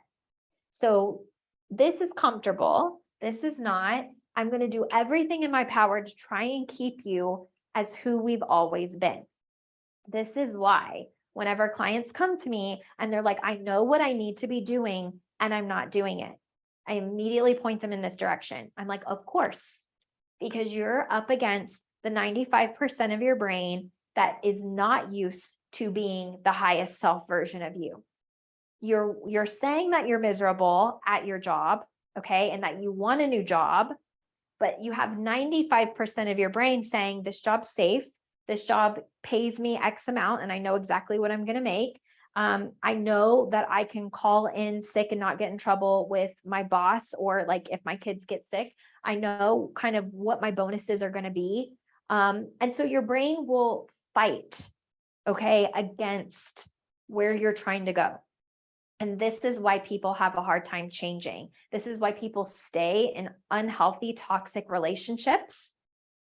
So this is comfortable. This is not. I'm going to do everything in my power to try and keep you as who we've always been. This is why whenever clients come to me and they're like, I know what I need to be doing and I'm not doing it, I immediately point them in this direction. I'm like, of course, because you're up against the 95% of your brain that is not used to being the highest self version of you. You're saying that you're miserable at your job, okay, and that you want a new job, but you have 95% of your brain saying this job's safe, this job pays me X amount, and I know exactly what I'm going to make. I know that I can call in sick and not get in trouble with my boss, or like if my kids get sick, I know kind of what my bonuses are going to be. And so your brain will fight, okay, against where you're trying to go. And this is why people have a hard time changing. This is why people stay in unhealthy, toxic relationships,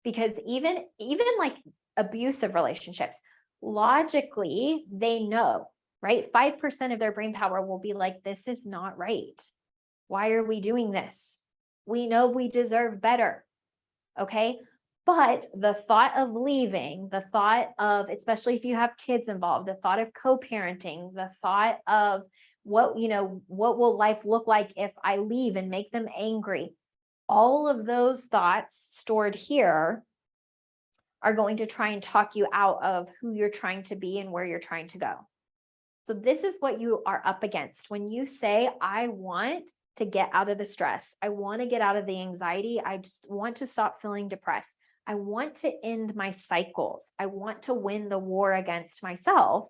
because even like abusive relationships, logically, they know, right? 5% of their brain power will be like, this is not right. Why are we doing this? We know we deserve better. Okay. But the thought of leaving, the thought of, especially if you have kids involved, the thought of co-parenting, the thought of what will life look like if I leave and make them angry, all of those thoughts stored here are going to try and talk you out of who you're trying to be and where you're trying to go. So this is what you are up against when you say, I want to get out of the stress, I want to get out of the anxiety, I just want to stop feeling depressed, I want to end my cycles, I want to win the war against myself.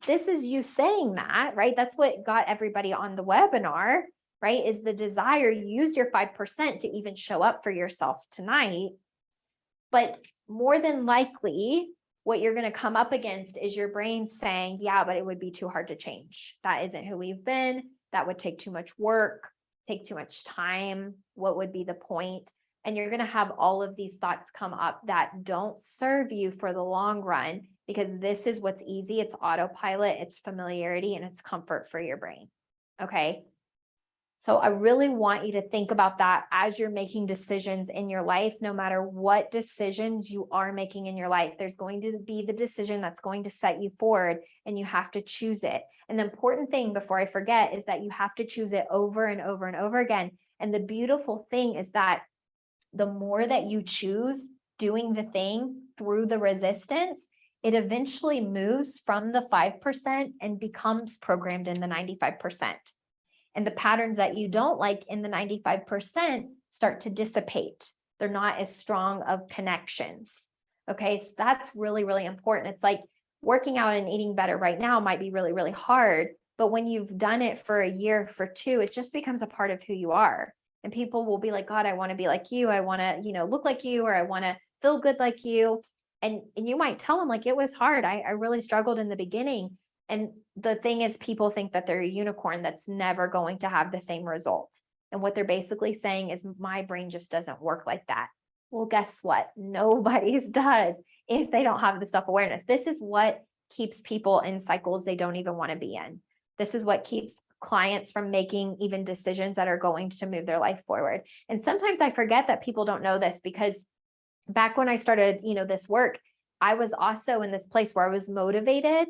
This is you saying that, right? That's what got everybody on the webinar, right? Is the desire. You use your 5% to even show up for yourself tonight. But more than likely, what you're going to come up against is your brain saying, yeah, but it would be too hard to change. That isn't who we've been. That would take too much work, take too much time. What would be the point? And you're going to have all of these thoughts come up that don't serve you for the long run, because this is what's easy. It's autopilot, it's familiarity, and it's comfort for your brain. Okay. So I really want you to think about that as you're making decisions in your life. No matter what decisions you are making in your life, there's going to be the decision that's going to set you forward, and you have to choose it. And the important thing, before I forget, is that you have to choose it over and over and over again. And the beautiful thing is that the more that you choose doing the thing through the resistance, it eventually moves from the 5% and becomes programmed in the 95%. And the patterns that you don't like in the 95% start to dissipate. They're not as strong of connections. Okay, so that's really, really important. It's like working out and eating better right now might be really, really hard, but when you've done it for a year, for two, it just becomes a part of who you are. And people will be like, God, I want to be like you. I want to, look like you, or I want to feel good like you. And you might tell them, like, it was hard. I really struggled in the beginning. And the thing is, people think that they're a unicorn that's never going to have the same result. And what they're basically saying is, my brain just doesn't work like that. Well, guess what? Nobody's does if they don't have the self-awareness. This is what keeps people in cycles they don't even want to be in. This is what keeps clients from making even decisions that are going to move their life forward. And sometimes I forget that people don't know this, because back when I started, this work, I was also in this place where I was motivated,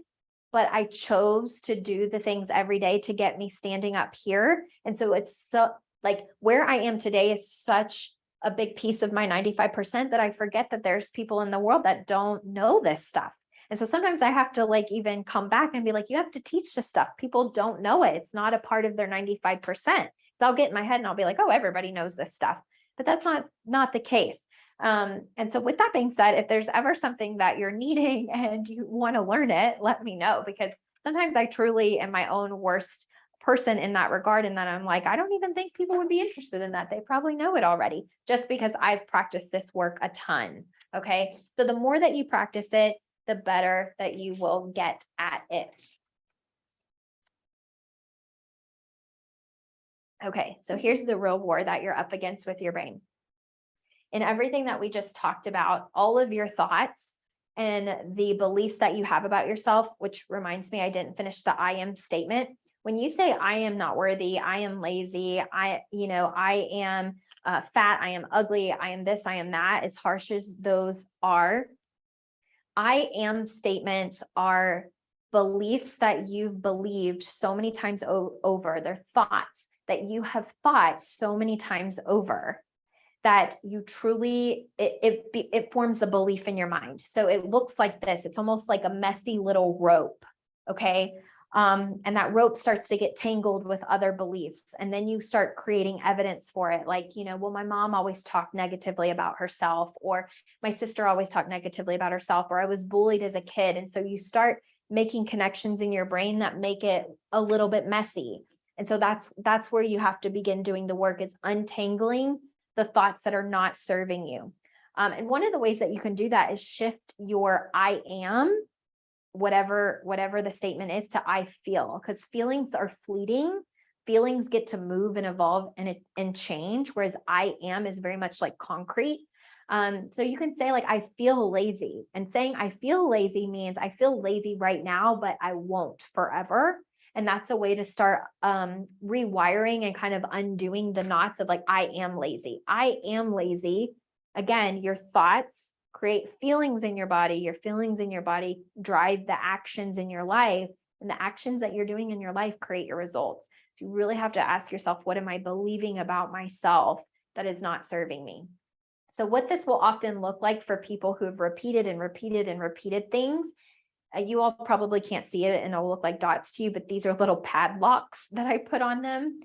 but I chose to do the things every day to get me standing up here. And so it's so like where I am today is such a big piece of my 95% that I forget that there's people in the world that don't know this stuff. And so sometimes I have to like even come back and be like, you have to teach this stuff. People don't know it. It's not a part of their 95%. So I'll get in my head and I'll be like, oh, everybody knows this stuff. But that's not the case. And so with that being said, if there's ever something that you're needing and you want to learn it, let me know, because sometimes I truly am my own worst person in that regard. And then I'm like, I don't even think people would be interested in that. They probably know it already, just because I've practiced this work a ton. Okay. So the more that you practice it, the better that you will get at it. Okay. So here's the real war that you're up against with your brain. In everything that we just talked about, all of your thoughts and the beliefs that you have about yourself, which reminds me, I didn't finish the I am statement. When you say, I am not worthy, I am lazy, I am fat, I am ugly, I am this, I am that, as harsh as those are, I am statements are beliefs that you've believed so many times over. They're thoughts that you have thought so many times over that you truly, it forms a belief in your mind. So it looks like this. It's almost like a messy little rope. Okay. And that rope starts to get tangled with other beliefs. And then you start creating evidence for it. Like, well, my mom always talked negatively about herself, or my sister always talked negatively about herself, or I was bullied as a kid. And so you start making connections in your brain that make it a little bit messy. And so that's where you have to begin doing the work, is untangling the thoughts that are not serving you. And one of the ways that you can do that is shift your I am, whatever the statement is, to I feel, because feelings are fleeting. Feelings get to move and evolve and change, whereas I am is very much like concrete. So you can say like, I feel lazy, and saying I feel lazy means I feel lazy right now, but I won't forever. And that's a way to start rewiring and kind of undoing the knots of like, I am lazy. I am lazy. Again, your thoughts create feelings in your body. Your feelings in your body drive the actions in your life, and the actions that you're doing in your life create your results. So you really have to ask yourself, what am I believing about myself that is not serving me? So what this will often look like for people who have repeated and repeated and repeated things, you all probably can't see it and it'll look like dots to you, but these are little padlocks that I put on them.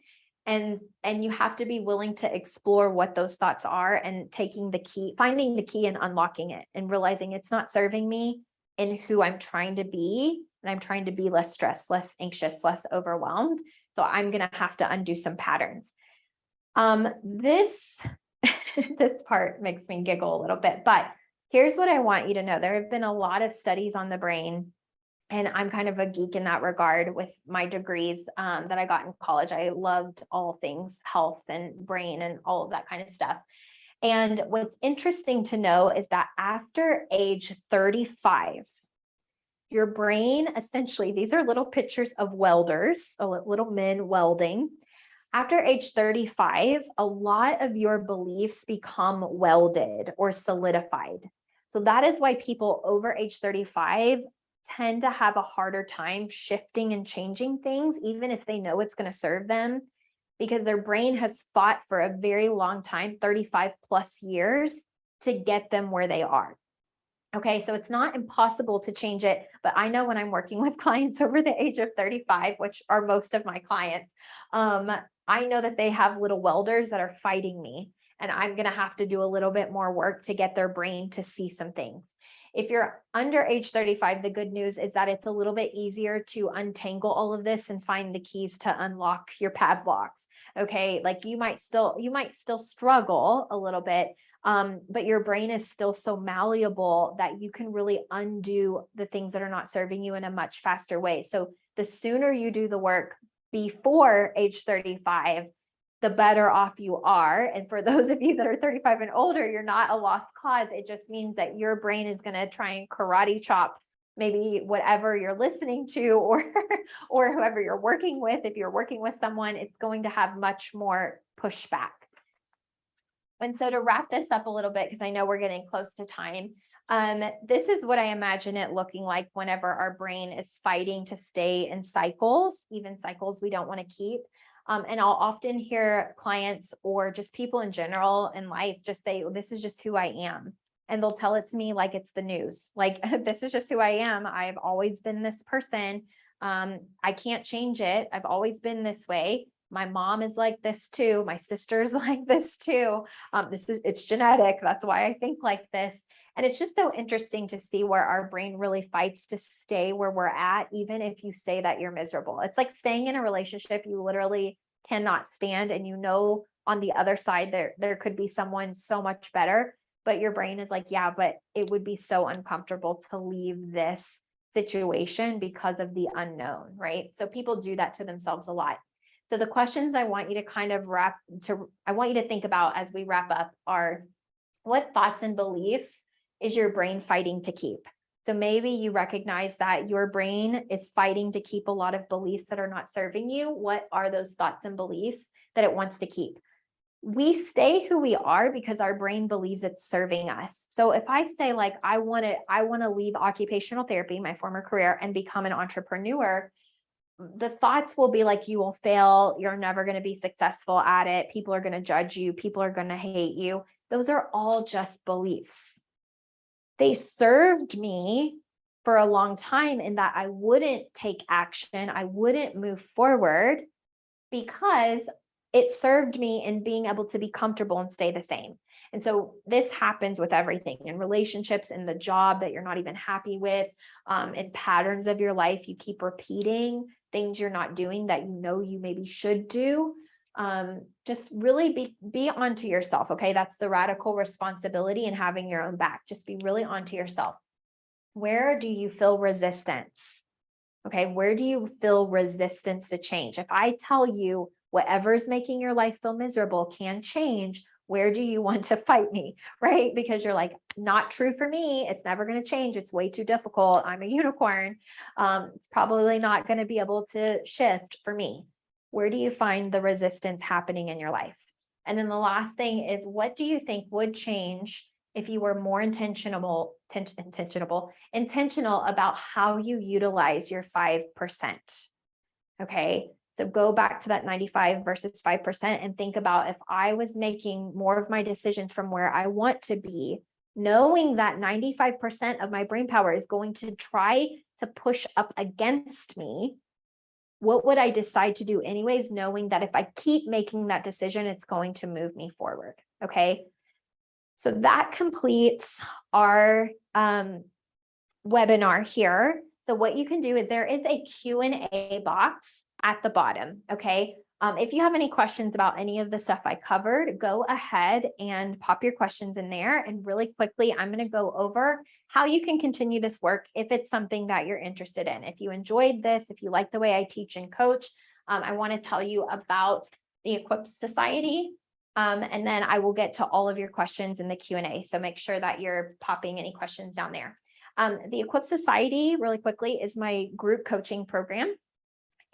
And you have to be willing to explore what those thoughts are, and taking the key, finding the key and unlocking it, and realizing it's not serving me in who I'm trying to be. And I'm trying to be less stressed, less anxious, less overwhelmed. So I'm going to have to undo some patterns. This part makes me giggle a little bit, but here's what I want you to know. There have been a lot of studies on the brain, and I'm kind of a geek in that regard with my degrees that I got in college. I loved all things health and brain and all of that kind of stuff. And what's interesting to know is that after age 35, your brain, essentially, these are little pictures of welders, little men welding. After age 35, a lot of your beliefs become welded or solidified. So that is why people over age 35 tend to have a harder time shifting and changing things, even if they know it's going to serve them, because their brain has fought for a very long time, 35 plus years, to get them where they are. Okay, so it's not impossible to change it, but I know when I'm working with clients over the age of 35, which are most of my clients, I know that they have little welders that are fighting me, and I'm going to have to do a little bit more work to get their brain to see some things. If you're under age 35, the good news is that it's a little bit easier to untangle all of this and find the keys to unlock your padlocks. Okay, like you might still struggle a little bit, but your brain is still so malleable that you can really undo the things that are not serving you in a much faster way. So the sooner you do the work before age 35, the better off you are. And for those of you that are 35 and older, you're not a lost cause. It just means that your brain is going to try and karate chop maybe whatever you're listening to, or whoever you're working with. If you're working with someone, it's going to have much more pushback. And so to wrap this up a little bit, because I know we're getting close to time, this is what I imagine it looking like whenever our brain is fighting to stay in cycles, even cycles we don't want to keep. And I'll often hear clients or just people in general in life just say, well, this is just who I am. And they'll tell it to me like it's the news. Like, this is just who I am. I've always been this person. I can't change it. I've always been this way. My mom is like this too. My sister's like this too. It's genetic. That's why I think like this. And it's just so interesting to see where our brain really fights to stay where we're at, even if you say that you're miserable. It's like staying in a relationship you literally cannot stand, and you know on the other side there could be someone so much better, but your brain is like, yeah, but it would be so uncomfortable to leave this situation because of the unknown, right? So people do that to themselves a lot. So the questions I want you to kind of I want you to think about as we wrap up are, what thoughts and beliefs is your brain fighting to keep? So maybe you recognize that your brain is fighting to keep a lot of beliefs that are not serving you. What are those thoughts and beliefs that it wants to keep? we stay who we are because our brain believes it's serving us. So if I say like, I want to leave occupational therapy, my former career, and become an entrepreneur, the thoughts will be like, you will fail. You're never going to be successful at it. People are going to judge you. People are going to hate you. Those are all just beliefs. They served me for a long time in that I wouldn't take action. I wouldn't move forward because it served me in being able to be comfortable and stay the same. And so this happens with everything in relationships, in the job that you're not even happy with, in patterns of your life. You keep repeating things you're not doing that you know you maybe should do. Just really be onto yourself. Okay. That's the radical responsibility in having your own back. Just be really onto yourself. Where do you feel resistance? Okay. Where do you feel resistance to change? If I tell you whatever's making your life feel miserable can change, where do you want to fight me? Right? Because you're like, not true for me. It's never going to change. It's way too difficult. I'm a unicorn. It's probably not going to be able to shift for me. Where do you find the resistance happening in your life? And then the last thing is, what do you think would change if you were more intentional about how you utilize your 5%? Okay. So go back to that 95 versus 5% and think about, if I was making more of my decisions from where I want to be, knowing that 95% of my brain power is going to try to push up against me, what would I decide to do anyways, knowing that if I keep making that decision, it's going to move me forward? Okay. So that completes our webinar here. So what you can do is there is a Q&A box at the bottom. Okay. If you have any questions about any of the stuff I covered, go ahead and pop your questions in there. And really quickly, I'm going to go over how you can continue this work if it's something that you're interested in. If you enjoyed this, if you like the way I teach and coach, I want to tell you about the Equip Society. And then I will get to all of your questions in the Q&A. So make sure that you're popping any questions down there. The Equip Society, really quickly, is my group coaching program.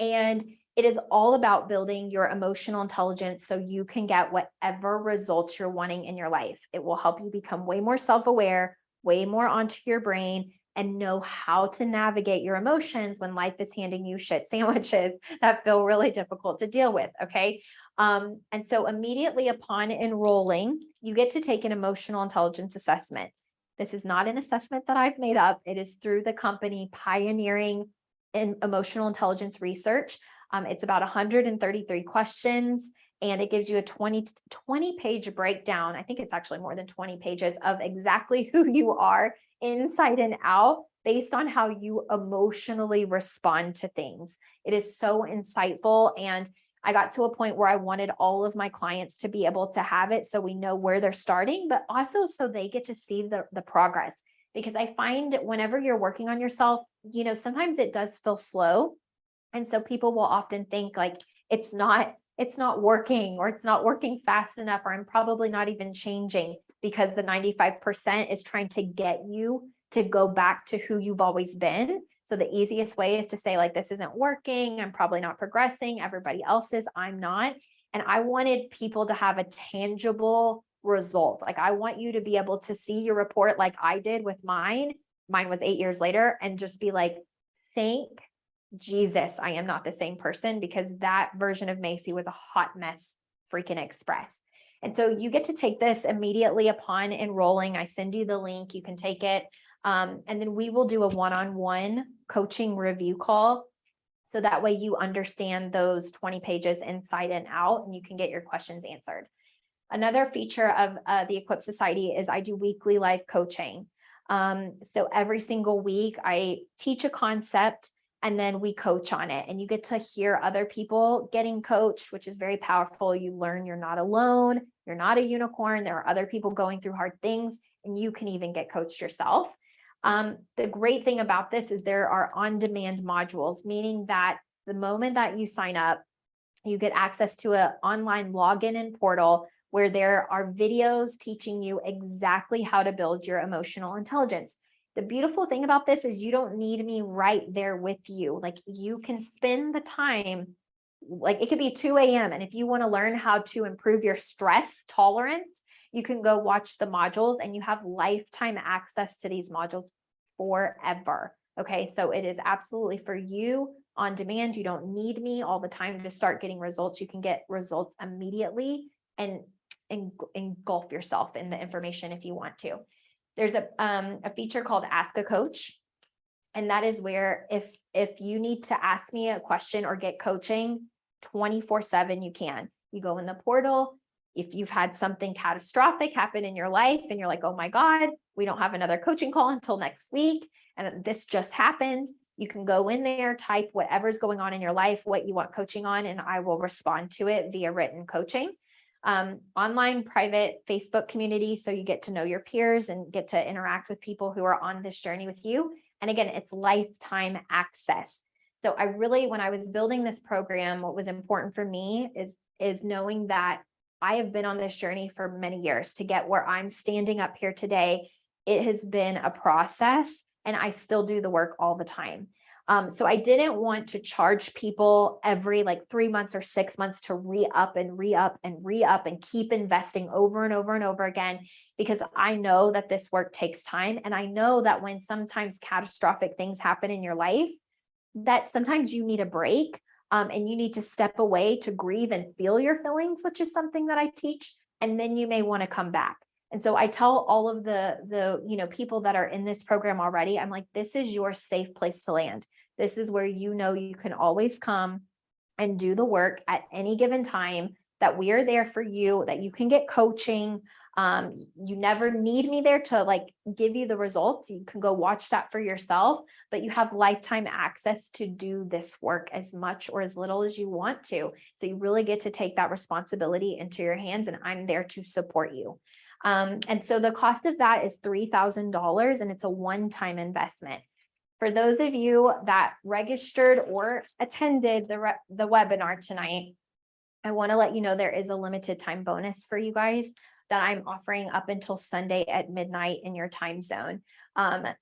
And it is all about building your emotional intelligence so you can get whatever results you're wanting in your life. It will help you become way more self-aware, way more onto your brain, and know how to navigate your emotions when life is handing you shit sandwiches that feel really difficult to deal with. Okay. And so immediately upon enrolling, you get to take an emotional intelligence assessment. This is not an assessment that I've made up. It is through the company pioneering in emotional intelligence research. It's about 133 questions, and it gives you a 20 page breakdown. I think it's actually more than 20 pages of exactly who you are inside and out based on how you emotionally respond to things. It is so insightful. And I got to a point where I wanted all of my clients to be able to have it so we know where they're starting, but also so they get to see the progress. Because I find whenever you're working on yourself, sometimes it does feel slow. And so people will often think like it's not working, or it's not working fast enough, or I'm probably not even changing, because the 95% is trying to get you to go back to who you've always been. So the easiest way is to say like, this isn't working. I'm probably not progressing. Everybody else is, I'm not. And I wanted people to have a tangible result. Like, I want you to be able to see your report like I did with mine. Mine was 8 years later, and just be like, thank Jesus, I am not the same person, because that version of Macy was a hot mess freaking express. And so you get to take this immediately upon enrolling. I send you the link, you can take it. And then we will do a one-on-one coaching review call. So that way you understand those 20 pages inside and out, and you can get your questions answered. Another feature of the Equip Society is I do weekly live coaching. So every single week I teach a concept, and then we coach on it, and you get to hear other people getting coached, which is very powerful. You learn you're not alone. You're not a unicorn. There are other people going through hard things, and you can even get coached yourself. The great thing about this is there are on-demand modules, meaning that the moment that you sign up, you get access to an online login and portal where there are videos teaching you exactly how to build your emotional intelligence. The beautiful thing about this is you don't need me right there with you. Like, you can spend the time like it could be 2 a.m. And if you want to learn how to improve your stress tolerance, you can go watch the modules and you have lifetime access to these modules forever. Okay, so it is absolutely for you on demand. You don't need me all the time to start getting results. You can get results immediately and engulf yourself in the information if you want to. There's a feature called Ask a Coach. And that is where if you need to ask me a question or get coaching 24/7, you can. You go in the portal. If you've had something catastrophic happen in your life and you're like, oh my God, we don't have another coaching call until next week, and this just happened, you can go in there, type whatever's going on in your life, what you want coaching on, and I will respond to it via written coaching. Online private Facebook community, so you get to know your peers and get to interact with people who are on this journey with you. And again, it's lifetime access. So I really, when I was building this program, what was important for me is knowing that I have been on this journey for many years to get where I'm standing up here today. It has been a process and I still do the work all the time. So I didn't want to charge people every like 3 months or 6 months to re-up and keep investing over and over and over again, because I know that this work takes time. And I know that when sometimes catastrophic things happen in your life, that sometimes you need a break. And you need to step away to grieve and feel your feelings, which is something that I teach. And then you may want to come back. And so I tell all of the people that are in this program already, I'm like, this is your safe place to land. This is where you know you can always come and do the work at any given time, that we are there for you, that you can get coaching. You never need me there to like give you the results. You can go watch that for yourself, but you have lifetime access to do this work as much or as little as you want to. So you really get to take that responsibility into your hands, and I'm there to support you. And so the cost of that is $3,000, and it's a one-time investment. For those of you that registered or attended the webinar tonight, I want to let you know there is a limited time bonus for you guys that I'm offering up until Sunday at midnight in your time zone.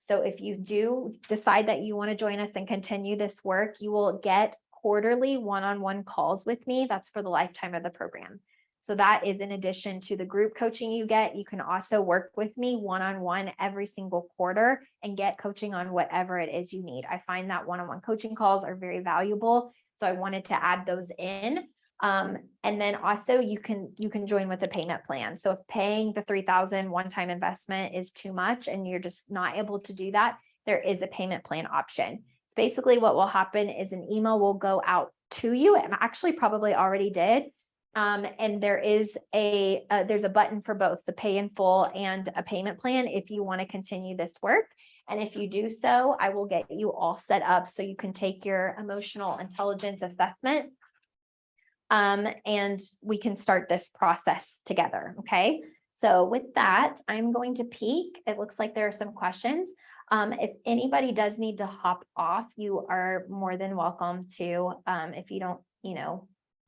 So if you do decide that you want to join us and continue this work, you will get quarterly one-on-one calls with me. That's for the lifetime of the program. So that is in addition to the group coaching you get. You can also work with me one-on-one every single quarter and get coaching on whatever it is you need. I find that one-on-one coaching calls are very valuable. So I wanted to add those in. And then also you can join with a payment plan. So if paying the $3,000 one-time investment is too much and you're just not able to do that, there is a payment plan option. So basically what will happen is an email will go out to you, and actually probably already did. And there is there's a button for both the pay in full and a payment plan if you want to continue this work. And if you do so, I will get you all set up so you can take your emotional intelligence assessment. And we can start this process together. Okay. So with that, I'm going to peek. It looks like there are some questions. If anybody does need to hop off, you are more than welcome to, if you don't,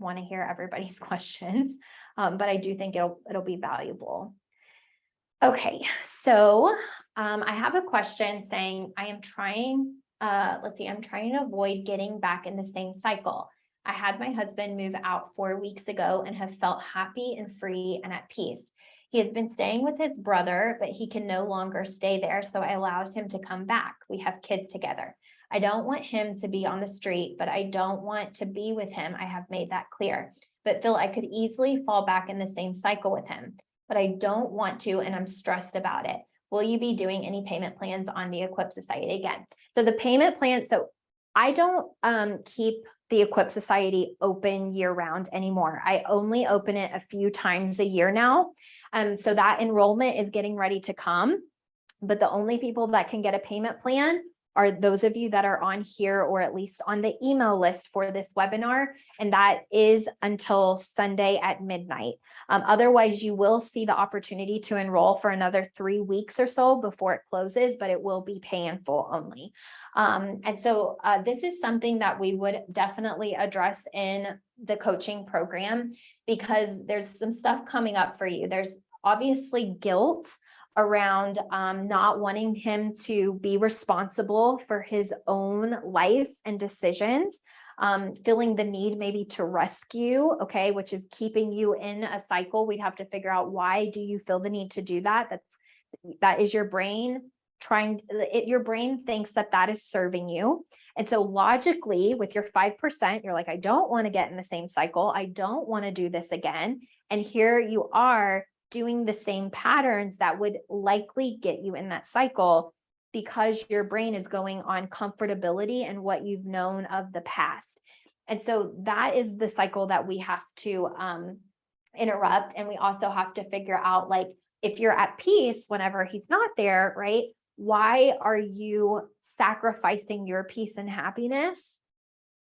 want to hear everybody's questions. But I do think it'll be valuable. Okay. So, I have a question saying I'm trying to avoid getting back in the same cycle. I had my husband move out 4 weeks ago and have felt happy and free and at peace. He has been staying with his brother, but he can no longer stay there. So I allowed him to come back. We have kids together. I don't want him to be on the street, but I don't want to be with him. I have made that clear, but feel I could easily fall back in the same cycle with him, but I don't want to, and I'm stressed about it. Will you be doing any payment plans on the Equip Society again? So the payment plan, so I don't keep the Equip Society open year round anymore. I only open it a few times a year now. So that enrollment is getting ready to come, but the only people that can get a payment plan are those of you that are on here or at least on the email list for this webinar. And that is until Sunday at midnight. Otherwise, you will see the opportunity to enroll for another 3 weeks or so before it closes, but it will be pay in full only. And so this is something that we would definitely address in the coaching program, because there's some stuff coming up for you. There's obviously guilt around not wanting him to be responsible for his own life and decisions. feeling the need maybe to rescue, okay, which is keeping you in a cycle. We'd have to figure out, why do you feel the need to do that? That is your brain your brain thinks that that is serving you. And so logically, with your 5%, you're like, I don't want to get in the same cycle. I don't want to do this again. And here you are doing the same patterns that would likely get you in that cycle, because your brain is going on comfortability and what you've known of the past. And so that is the cycle that we have to interrupt. And we also have to figure out, like, if you're at peace whenever he's not there, right? Why are you sacrificing your peace and happiness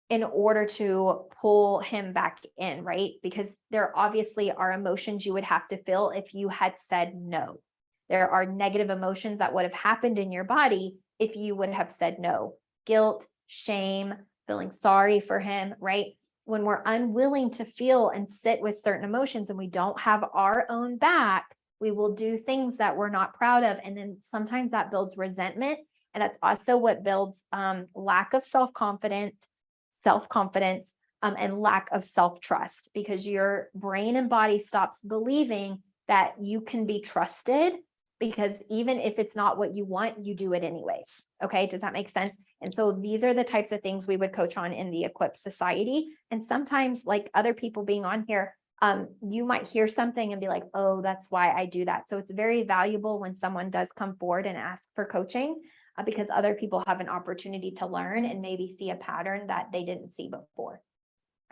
in order to pull him back in, right? Because there obviously are emotions you would have to feel if you had said no. There are negative emotions that would have happened in your body if you would have said no. Guilt, shame, feeling sorry for him, right? When we're unwilling to feel and sit with certain emotions and we don't have our own back, we will do things that we're not proud of. And then sometimes that builds resentment. And that's also what builds lack of self-confidence, and lack of self-trust, because your brain and body stops believing that you can be trusted, because even if it's not what you want, you do it anyways. Okay, does that make sense? And so these are the types of things we would coach on in the Equip Society. And sometimes, like other people being on here, you might hear something and be like, oh, that's why I do that. So it's very valuable when someone does come forward and ask for coaching, because other people have an opportunity to learn and maybe see a pattern that they didn't see before.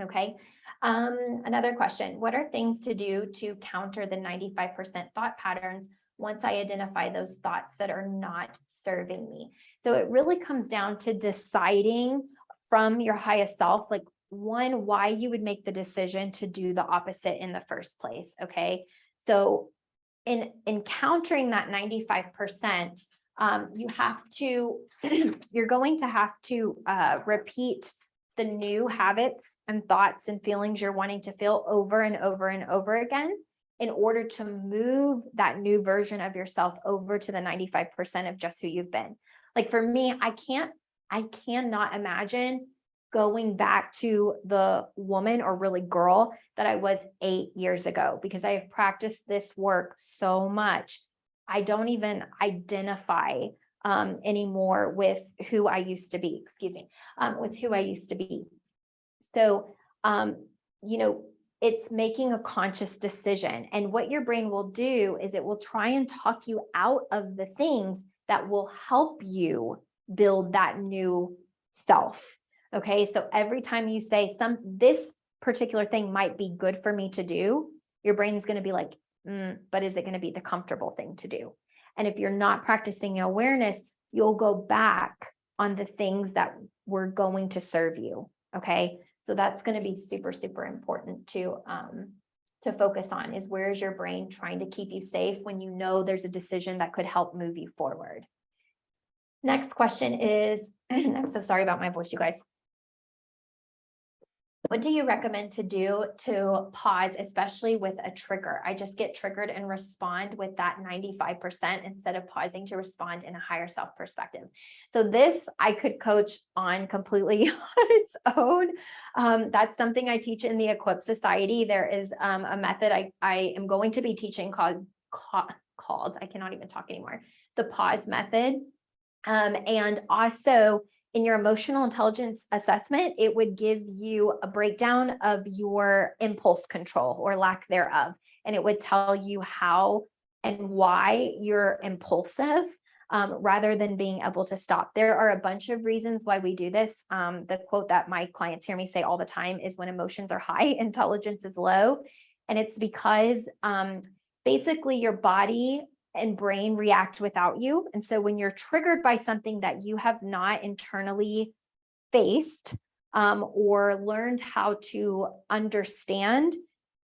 Okay. Another question: what are things to do to counter the 95% thought patterns once I identify those thoughts that are not serving me? So it really comes down to deciding from your highest self, like, one, why you would make the decision to do the opposite in the first place. Okay. So in encountering that 95%, you have to, you're going to have to repeat the new habits and thoughts and feelings you're wanting to feel over and over and over again, in order to move that new version of yourself over to the 95% of just who you've been. Like for me, I cannot imagine going back to the woman, or really girl, that I was 8 years ago, because I have practiced this work so much. I don't even identify anymore with who I used to be, with who I used to be. So, it's making a conscious decision. And what your brain will do is it will try and talk you out of the things that will help you build that new self. Okay. So every time you say this particular thing might be good for me to do, your brain is going to be like, but is it going to be the comfortable thing to do? And if you're not practicing awareness, you'll go back on the things that were going to serve you. Okay. So that's going to be super, super important to focus on, is where is your brain trying to keep you safe when you know there's a decision that could help move you forward. Next question is, I'm so sorry about my voice, you guys. What do you recommend to do to pause, especially with a trigger? I just get triggered and respond with that 95% instead of pausing to respond in a higher self perspective. So this I could coach on completely on its own. That's something I teach in the Equip Society. There is a method I am going to be teaching called, I cannot even talk anymore, the pause method. And also, in your emotional intelligence assessment, it would give you a breakdown of your impulse control or lack thereof. And it would tell you how and why you're impulsive, rather than being able to stop. There are a bunch of reasons why we do this. The quote that my clients hear me say all the time is, when emotions are high, intelligence is low. And it's because basically your body and brain react without you. And so when you're triggered by something that you have not internally faced or learned how to understand,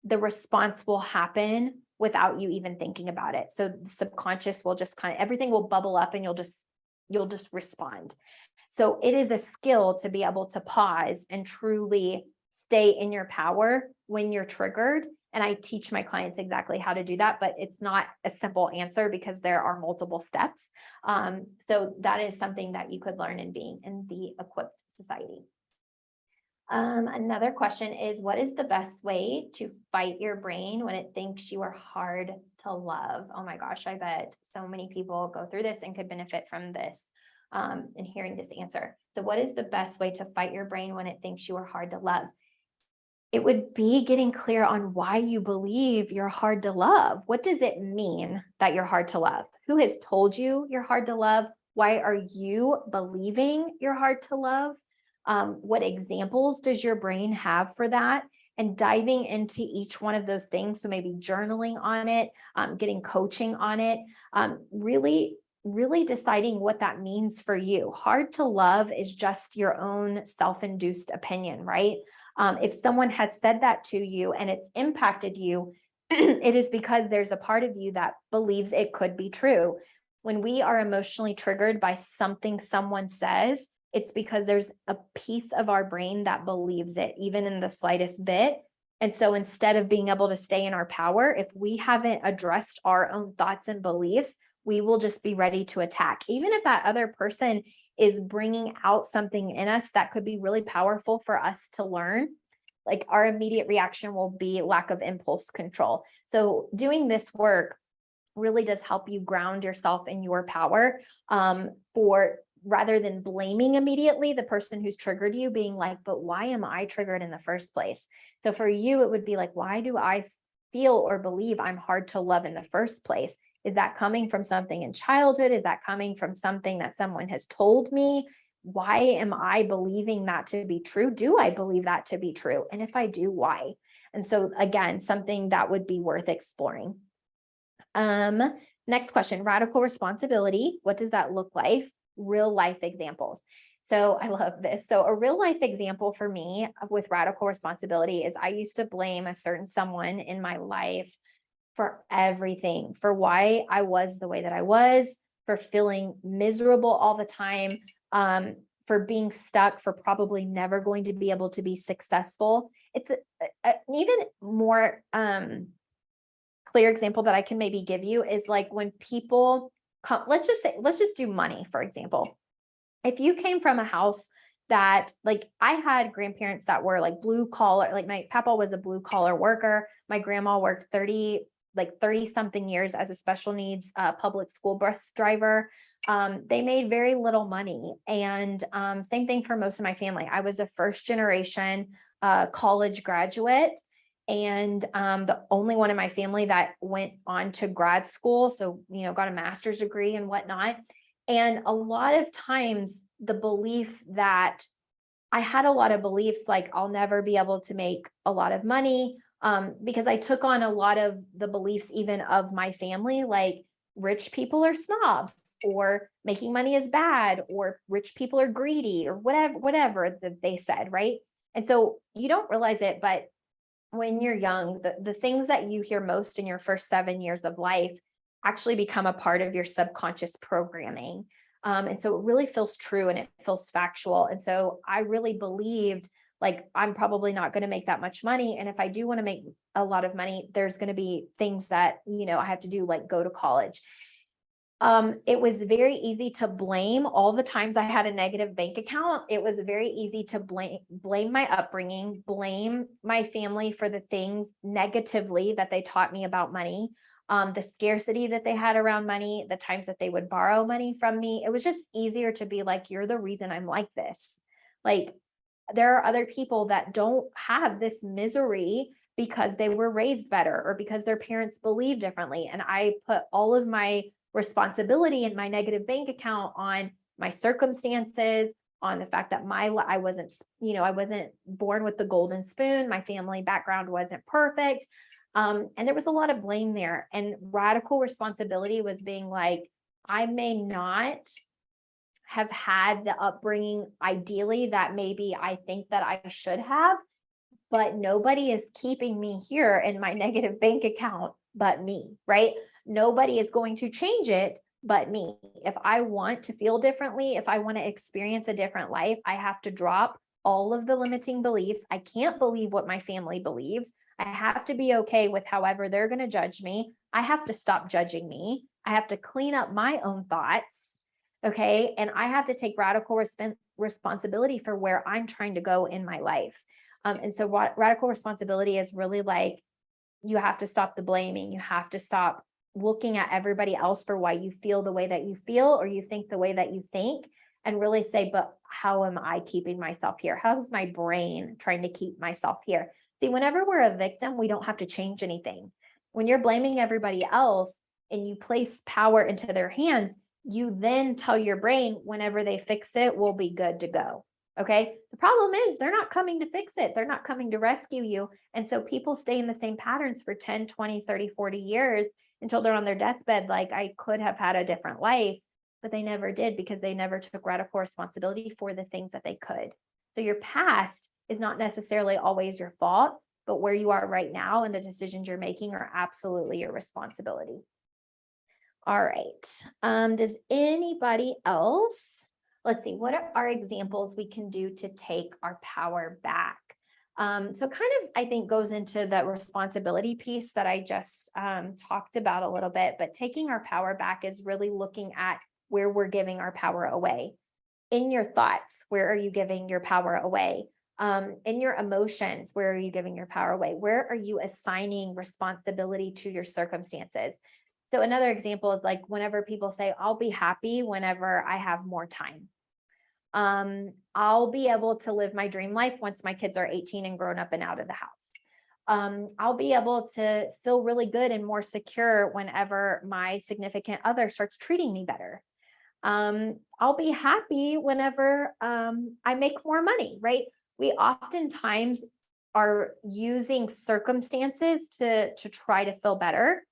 the response will happen without you even thinking about it. So the subconscious will just everything will bubble up and you'll just respond. So it is a skill to be able to pause and truly stay in your power when you're triggered. And I teach my clients exactly how to do that, but it's not a simple answer because there are multiple steps. So that is something that you could learn in being in the Equipped Society. Another question is, what is the best way to fight your brain when it thinks you are hard to love? Oh my gosh, I bet so many people go through this and could benefit from this, and hearing this answer. So what is the best way to fight your brain when it thinks you are hard to love? It would be getting clear on why you believe you're hard to love. What does it mean that you're hard to love? Who has told you you're hard to love? Why are you believing you're hard to love? What examples does your brain have for that? And diving into each one of those things. So maybe journaling on it, getting coaching on it, really, really deciding what that means for you. Hard to love is just your own self-induced opinion, right? If someone has said that to you and it's impacted you, it is because there's a part of you that believes it could be true. When we are emotionally triggered by something someone says, it's because there's a piece of our brain that believes it, even in the slightest bit. And so instead of being able to stay in our power, if we haven't addressed our own thoughts and beliefs, we will just be ready to attack. Even if that other person is bringing out something in us that could be really powerful for us to learn, like our immediate reaction will be lack of impulse control. So doing this work really does help you ground yourself in your power, for rather than blaming immediately the person who's triggered you, being like, but why am I triggered in the first place? So for you, it would be like, why do I feel or believe I'm hard to love in the first place? Is that coming from something in childhood? Is that coming from something that someone has told me? Why am I believing that to be true? Do I believe that to be true? And if I do, why? And so again, something that would be worth exploring. Next question, radical responsibility. What does that look like? Real life examples. So I love this. So a real life example for me with radical responsibility is I used to blame a certain someone in my life for everything, for why I was the way that I was, for feeling miserable all the time, for being stuck, for probably never going to be able to be successful. It's an even more clear example that I can maybe give you is like when people come, let's just do money, for example. If you came from a house that, like, I had grandparents that were like blue collar, like my papa was a blue collar worker. My grandma worked 30 something years as a special needs public school bus driver. They made very little money. And same thing for most of my family. I was a first generation college graduate, and the only one in my family that went on to grad school. So, got a master's degree and whatnot. And a lot of times the belief that I had a lot of beliefs like I'll never be able to make a lot of money, because I took on a lot of the beliefs even of my family, like rich people are snobs, or making money is bad, or rich people are greedy, or whatever that they said, right? And so you don't realize it, but when you're young, the things that you hear most in your first 7 years of life actually become a part of your subconscious programming. And so it really feels true and it feels factual. And so I really believed like I'm probably not going to make that much money. And if I do want to make a lot of money, there's going to be things that, I have to do, like go to college. It was very easy to blame all the times I had a negative bank account. It was very easy to blame my upbringing, blame my family for the things negatively that they taught me about money, the scarcity that they had around money, the times that they would borrow money from me. It was just easier to be like, you're the reason I'm like this. Like, there are other people that don't have this misery because they were raised better or because their parents believe differently. And I put all of my responsibility in my negative bank account on my circumstances, on the fact that I wasn't born with the golden spoon. My family background wasn't perfect. And there was a lot of blame there. And radical responsibility was being like, I may not have had the upbringing ideally that maybe I think that I should have, but nobody is keeping me here in my negative bank account but me, right? Nobody is going to change it but me. If I want to feel differently, if I want to experience a different life, I have to drop all of the limiting beliefs. I can't believe what my family believes. I have to be okay with however they're going to judge me. I have to stop judging me. I have to clean up my own thoughts. Okay. And I have to take radical responsibility for where I'm trying to go in my life. And so what radical responsibility is really like, you have to stop the blaming. You have to stop looking at everybody else for why you feel the way that you feel, or you think the way that you think, and really say, but how am I keeping myself here? How's my brain trying to keep myself here? See, whenever we're a victim, we don't have to change anything. When you're blaming everybody else and you place power into their hands, you then tell your brain whenever they fix it, we'll be good to go. Okay. The problem is they're not coming to fix it. They're not coming to rescue you. And so people stay in the same patterns for 10, 20, 30, 40 years until they're on their deathbed. Like, I could have had a different life, but they never did because they never took radical responsibility for the things that they could. So your past is not necessarily always your fault, but where you are right now and the decisions you're making are absolutely your responsibility. All right. Does anybody else, let's see, what are examples we can do to take our power back? So kind of, I think, goes into that responsibility piece that I just talked about a little bit, but taking our power back is really looking at where we're giving our power away. In your thoughts, where are you giving your power away? In your emotions, where are you giving your power away? Where are you assigning responsibility to your circumstances? So another example is like whenever people say, I'll be happy whenever I have more time. I'll be able to live my dream life once my kids are 18 and grown up and out of the house. I'll be able to feel really good and more secure whenever my significant other starts treating me better. I'll be happy whenever I make more money, right? We oftentimes are using circumstances to try to feel better.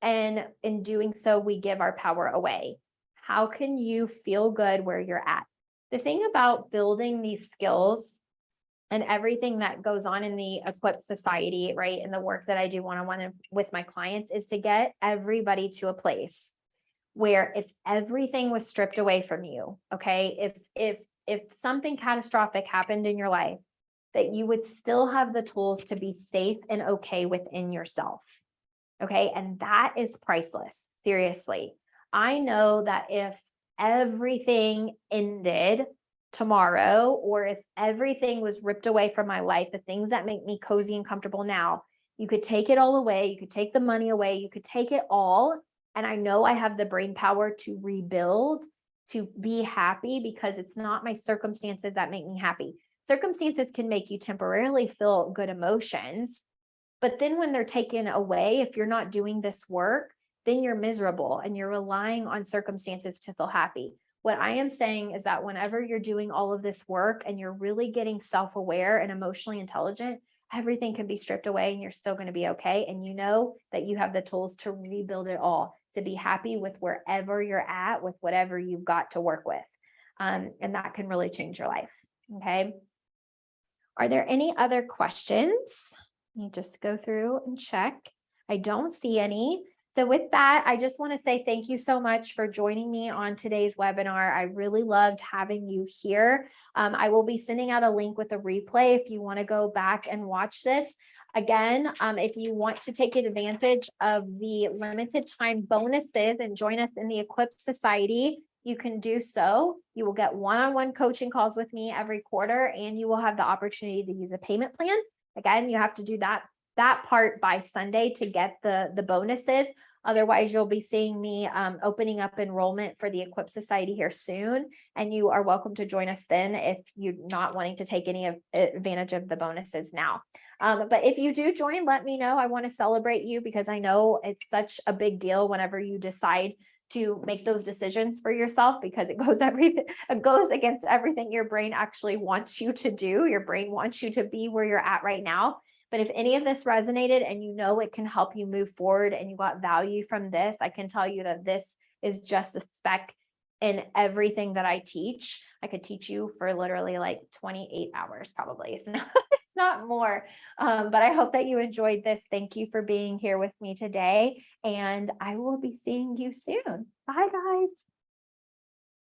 And in doing so, we give our power away. How can you feel good where you're at? The thing about building these skills and everything that goes on in the Equipped Society, right, and the work that I do one-on-one with my clients is to get everybody to a place where if everything was stripped away from you, okay, if something catastrophic happened in your life, that you would still have the tools to be safe and okay within yourself. Okay. And that is priceless. Seriously. I know that if everything ended tomorrow, or if everything was ripped away from my life, the things that make me cozy and comfortable now, you could take it all away. You could take the money away. You could take it all. And I know I have the brain power to rebuild, to be happy, because it's not my circumstances that make me happy. Circumstances can make you temporarily feel good emotions, but then when they're taken away, if you're not doing this work, then you're miserable and you're relying on circumstances to feel happy. What I am saying is that whenever you're doing all of this work and you're really getting self-aware and emotionally intelligent, everything can be stripped away and you're still going to be okay. And you know that you have the tools to rebuild it all, to be happy with wherever you're at, with whatever you've got to work with. And that can really change your life. Okay. Are there any other questions? Let me just go through and check. I don't see any. So with that, I just want to say thank you so much for joining me on today's webinar. I really loved having you here. I will be sending out a link with a replay if you want to go back and watch this. Again, if you want to take advantage of the limited time bonuses and join us in the Equipped Society, you can do so. You will get one-on-one coaching calls with me every quarter, and you will have the opportunity to use a payment plan. Again, you have to do that part by Sunday to get the bonuses. Otherwise, you'll be seeing me opening up enrollment for the Equipped Society here soon. And you are welcome to join us then if you're not wanting to take any advantage of the bonuses now. But if you do join, let me know. I want to celebrate you because I know it's such a big deal whenever you decide to make those decisions for yourself, because it goes against everything your brain actually wants you to do. Your brain wants you to be where you're at right now. But if any of this resonated and you know it can help you move forward and you got value from this, I can tell you that this is just a speck in everything that I teach. I could teach you for literally like 28 hours, probably, if not more. But I hope that you enjoyed this. Thank you for being here with me today. And I will be seeing you soon. Bye, guys.